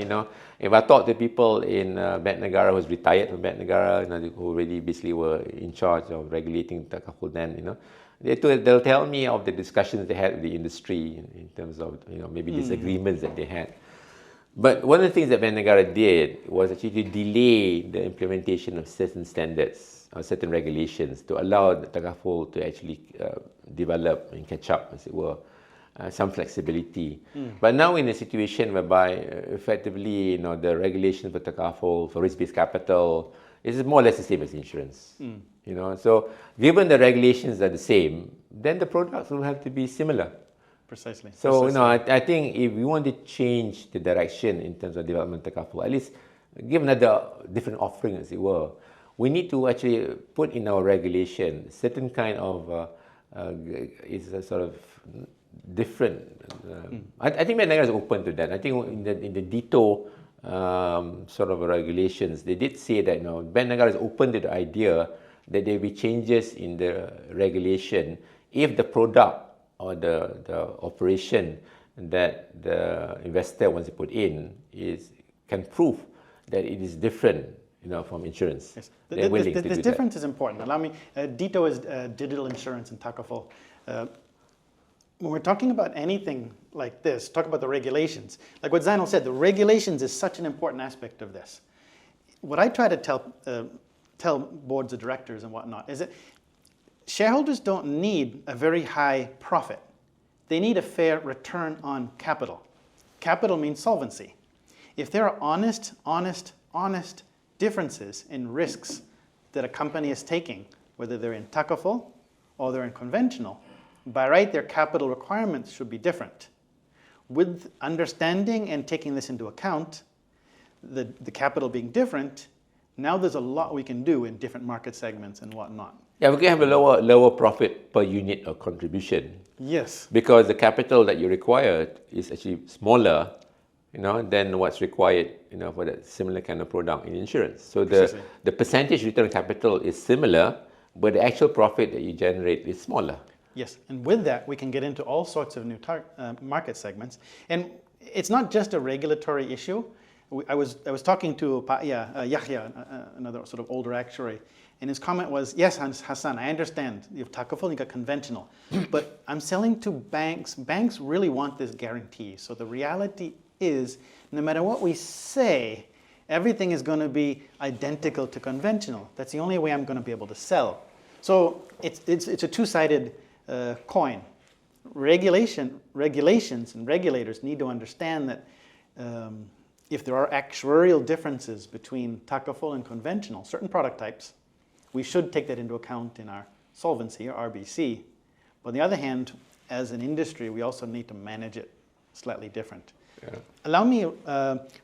If I talked to people in Bank Negara who was retired from Bank Negara, who already basically were in charge of regulating Takaful then, they'll tell me of the discussions they had with the industry in terms of, maybe disagreements that they had. But one of the things that Bank Negara did was actually to delay the implementation of certain standards or certain regulations to allow the Takaful to actually develop and catch up, as it were. Some flexibility. But now we're in a situation whereby effectively, the regulations for Takaful, for risk-based capital, is more or less the same as insurance. So given the regulations are the same, then the products will have to be similar. Precisely. So, I think if we want to change the direction in terms of development of Takaful, at least give another different offering, as it were, we need to actually put in our regulation certain kind of, it's a sort of different. I think Bank Negara is open to that. I think in the DITO sort of regulations, they did say that Bank Negara is open to the idea that there will be changes in the regulation if the product or the operation that the investor wants to put in can prove that it is different from insurance. Yes. They're willing to do this that. difference is important. Allow me, DITO is digital insurance in Takaful. When we're talking about anything like this, talk about the regulations. Like what Zainal said, the regulations is such an important aspect of this. What I try to tell boards of directors and whatnot is that shareholders don't need a very high profit. They need a fair return on capital. Capital means solvency. If there are honest differences in risks that a company is taking, whether they're in Takaful or they're in conventional, by right, their capital requirements should be different. With understanding and taking this into account, the capital being different, now there's a lot we can do in different market segments and whatnot. Yeah, we can have a lower profit per unit of contribution. Yes. Because the capital that you require is actually smaller, than what's required, for that similar kind of product in insurance. So the percentage return on capital is similar, but the actual profit that you generate is smaller. Yes, and with that, we can get into all sorts of new market segments. And it's not just a regulatory issue. I was talking to Yahya, another sort of older actuary, and his comment was, yes, Hassan, I understand. You have Takaful, you got conventional. But I'm selling to banks. Banks really want this guarantee. So the reality is, no matter what we say, everything is going to be identical to conventional. That's the only way I'm going to be able to sell. So it's a two-sided coin. Regulations and regulators need to understand that if there are actuarial differences between Takaful and conventional, certain product types, we should take that into account in our solvency or RBC. But on the other hand, as an industry, we also need to manage it slightly different. Yeah. Allow me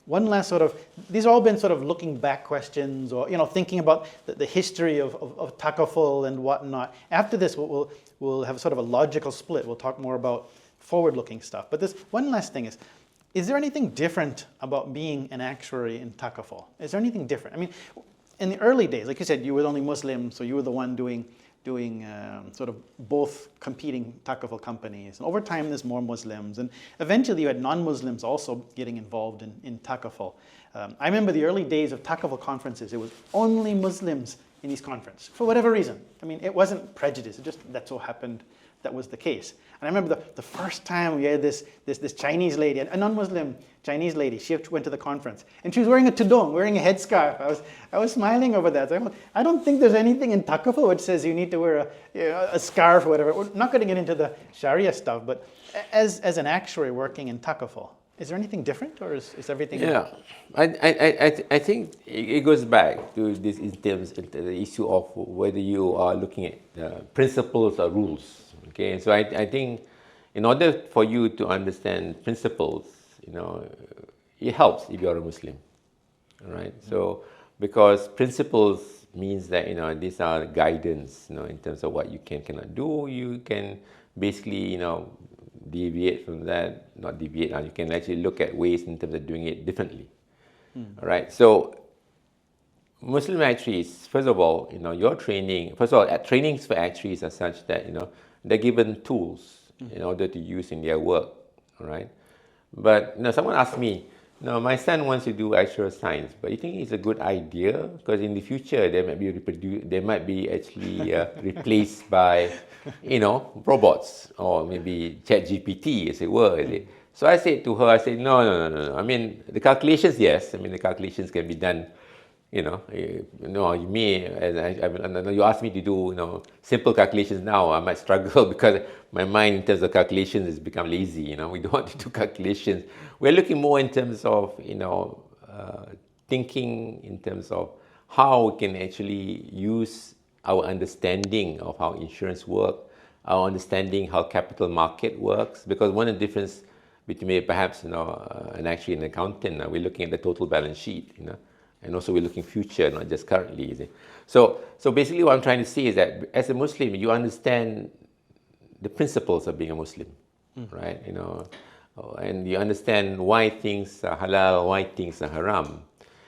one last sort of, these have all been sort of looking back questions or, thinking about the history of Takaful and whatnot. After this, we'll have sort of a logical split. We'll talk more about forward-looking stuff. But this one last thing is there anything different about being an actuary in Takaful? Is there anything different? I mean, in the early days, like you said, you were the only Muslim, so you were the one doing sort of both competing Takaful companies. And over time, there's more Muslims. And eventually, you had non-Muslims also getting involved in Takaful. I remember the early days of Takaful conferences. It was only Muslims in these conferences, for whatever reason. I mean, it wasn't prejudice. It just that so happened that was the case. And I remember the first time we had this Chinese lady, a non-Muslim Chinese lady. She went to the conference, and she was wearing a tudong, wearing a headscarf. I was smiling over that. I don't think there's anything in Takaful which says you need to wear a scarf or whatever. We're not going to get into the Shariah stuff, but as an actuary working in Takaful, is there anything different, or is everything? Yeah, I think it goes back to this in terms of the issue of whether you are looking at principles or rules. Okay, so I think in order for you to understand principles, it helps if you're a Muslim, right? So because principles means that these are guidance, in terms of what you cannot do. You can basically deviate from that, not deviate. You can actually look at ways in terms of doing it differently. All right. So Muslim actuaries, first of all, your training. First of all, trainings for actuaries are such that they're given tools in order to use in their work, all right? But someone asked me, no, my son wants to do actuarial science, but you think it's a good idea? Because in the future, they might be actually replaced by, robots, or maybe ChatGPT, as it were. So I said to her, no. I mean, the calculations, yes. I mean, the calculations can be done. You ask me to do, simple calculations now, I might struggle because my mind in terms of calculations has become lazy. We don't want to do calculations. We're looking more in terms of, thinking in terms of how we can actually use our understanding of how insurance works, our understanding how capital market works. Because one of the difference between perhaps, an actuary and an accountant, we're looking at the total balance sheet, and also we're looking future, not just currently. You see. So basically what I'm trying to say is that as a Muslim, you understand the principles of being a Muslim, right? And you understand why things are halal, why things are haram.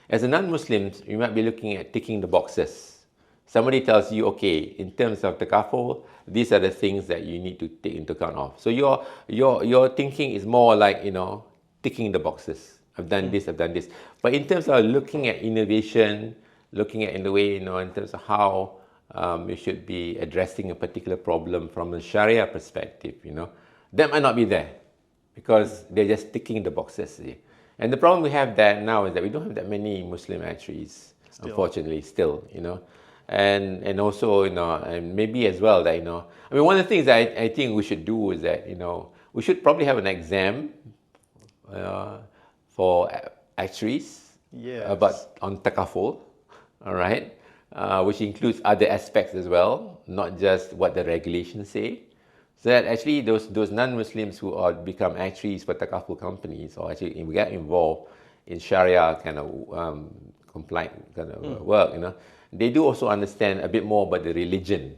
As a non-Muslim, you might be looking at ticking the boxes. Somebody tells you, okay, in terms of takaful, these are the things that you need to take into account of. So your thinking is more like, ticking the boxes. I've done this, I've done this. But in terms of looking at innovation, looking at in the way, in terms of how you should be addressing a particular problem from a Shariah perspective, that might not be there because they're just ticking the boxes. See? And the problem we have that now is that we don't have that many Muslim actuaries, unfortunately, still, And also, and maybe as well that, I mean, one of the things that I think we should do is that, we should probably have an exam for actuaries, on Takaful, all right, which includes other aspects as well, not just what the regulations say. So that actually those non-Muslims who are become actuaries for Takaful companies, or actually get involved in Sharia kind of compliant kind of work, they do also understand a bit more about the religion,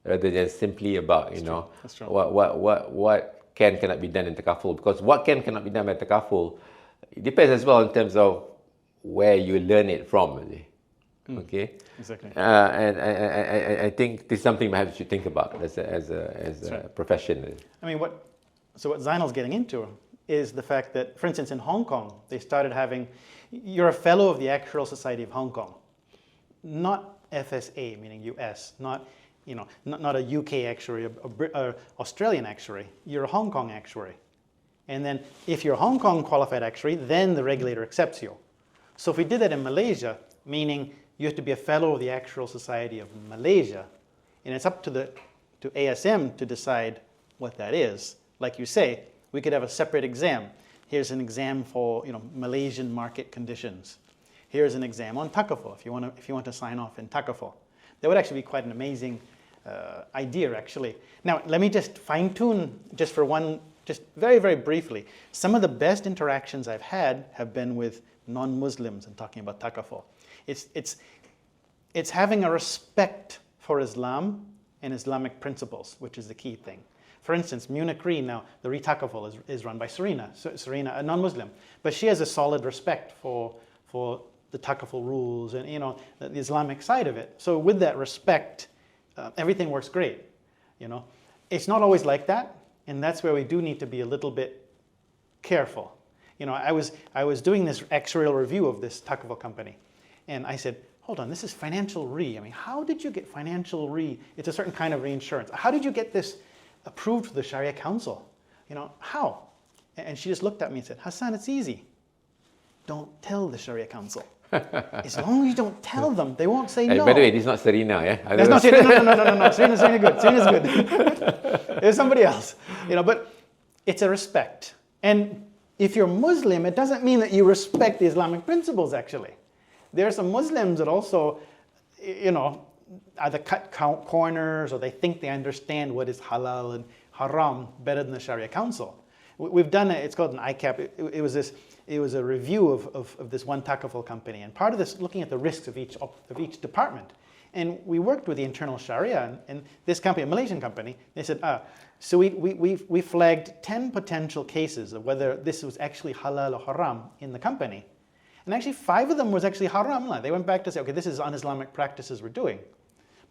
rather than simply about That's true. what cannot be done in Takaful. Because what cannot be done by Takaful, it depends as well in terms of where you learn it from. Okay. Exactly. And I think this is something perhaps you should think about as a profession. I mean, what Zainal's getting into is the fact that, for instance, in Hong Kong, they started having, you're a fellow of the Actuarial Society of Hong Kong, not FSA, meaning US, not a UK actuary, a Australian actuary. You're a Hong Kong actuary. And then if you're a Hong Kong qualified actuary, then the regulator accepts you. So if we did that in Malaysia, meaning you have to be a fellow of the Actuarial Society of Malaysia, and it's up to ASM to decide what that is. Like you say, we could have a separate exam. Here's an exam for Malaysian market conditions. Here's an exam on Takaful if you want to sign off in Takaful. That would actually be quite an amazing idea, actually. Now, let me just fine-tune just very, very briefly. Some of the best interactions I've had have been with non-Muslims and talking about Takaful. It's having a respect for Islam and Islamic principles, which is the key thing. For instance, Munich Re now, the Retakaful is run by Serena, a non-Muslim, but she has a solid respect for the Takaful rules and the Islamic side of it. So with that respect, everything works great. It's not always like that, and that's where we do need to be a little bit careful. I was doing this actuarial review of this Takaful company, and I said, hold on, this is financial re. I mean, how did you get financial re? It's a certain kind of reinsurance. How did you get this approved for the Sharia Council? How? And she just looked at me and said, Hassan, it's easy. Don't tell the Sharia Council. As long as you don't tell them, they won't say no. By the way, this is not Serena, yeah? That's not Serena. No. Serena's good. Serena's good. There's somebody else. But it's a respect. And if you're Muslim, it doesn't mean that you respect the Islamic principles, actually. There are some Muslims that also, either cut corners or they think they understand what is halal and haram better than the Sharia Council. We've done it. It's called an ICAP. It was a review of this one Takaful company, and part of this looking at the risks of each department. And we worked with the internal Sharia, and this company, a Malaysian company, they said, so we flagged 10 potential cases of whether this was actually halal or haram in the company. And actually 5 of them was actually haram. They went back to say, okay, this is un-Islamic practices we're doing.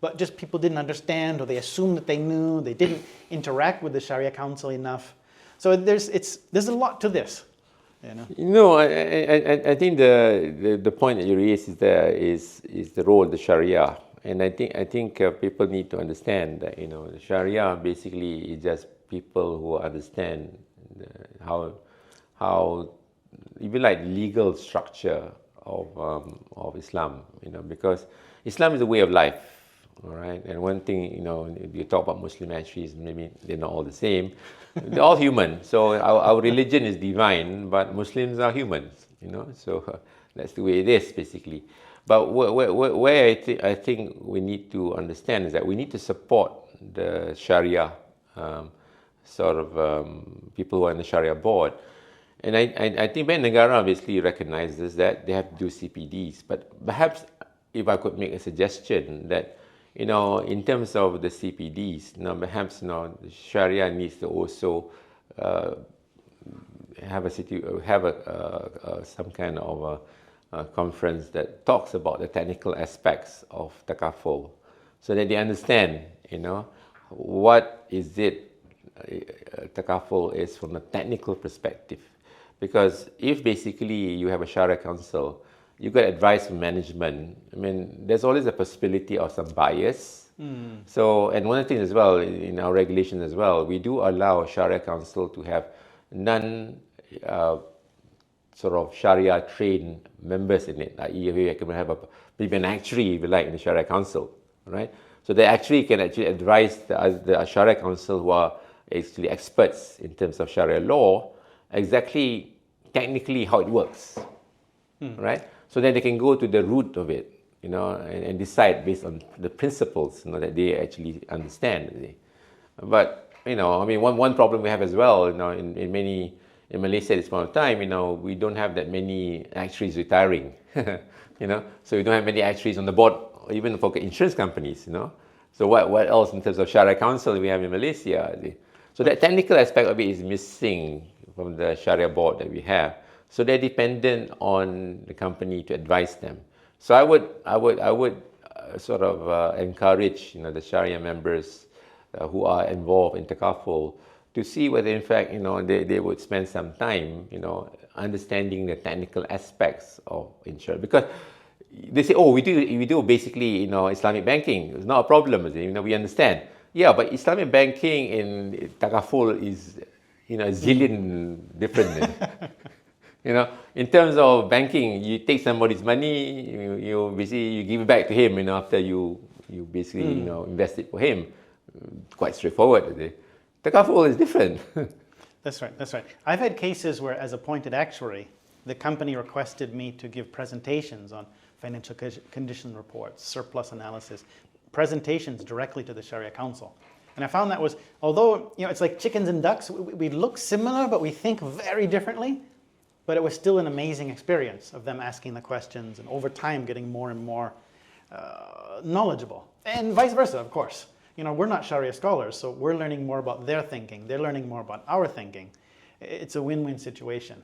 but just people didn't understand, or they assumed that they knew, they didn't interact with the Sharia council enough. So there's a lot to this. I think the point that you raised is the role of the Sharia, and I think people need to understand that the Sharia basically is just people who understand how even like legal structure of Islam, because Islam is a way of life, all right. And one thing, if you talk about Muslim actuaries, maybe they're not all the same. They're all human. So our religion is divine, but Muslims are humans, So that's the way it is, basically. But where I think we need to understand is that we need to support the Sharia people who are in the Sharia board. And I think Bank Negara obviously recognizes that they have to do CPDs. But perhaps if I could make a suggestion that, in terms of the CPDs, perhaps Sharia needs to also have some kind of a conference that talks about the technical aspects of Takaful, so that they understand, what is it Takaful is from a technical perspective. Because if basically you have a Sharia council, you get advice from management. I mean, there's always a possibility of some bias. So, and one of the things as well, in our regulations as well, we do allow Sharia council to have Sharia trained members in it. You can have maybe an actuary, if you like, in the Sharia council, right? So the actuary can actually advise the Sharia council, who are actually experts in terms of Sharia law, exactly technically how it works, right? So that they can go to the root of it, and decide based on the principles, that they actually understand. But one problem we have as well, in Malaysia at this point of time, we don't have that many actuaries retiring, so we don't have many actuaries on the board, even for insurance companies, So what else in terms of Sharia council we have in Malaysia? So that technical aspect of it is missing from the Sharia board that we have. So they're dependent on the company to advise them. So I would encourage the Sharia members who are involved in Takaful to see whether in fact they would spend some time understanding the technical aspects of insurance, because they say, we do basically Islamic banking. It's not a problem, we understand. Yeah, but Islamic banking in Takaful is a zillion different. In terms of banking, you take somebody's money, you basically give it back to him, after you basically invest it for him. Quite straightforward. Takaful is different. That's right. I've had cases where, as appointed actuary, the company requested me to give presentations on financial condition reports, surplus analysis, presentations directly to the Sharia Council. And I found that was, although it's like chickens and ducks, we look similar, but we think very differently. But it was still an amazing experience of them asking the questions, and over time getting more and more knowledgeable. And vice versa, of course. We're not Sharia scholars, so we're learning more about their thinking. They're learning more about our thinking. It's a win-win situation.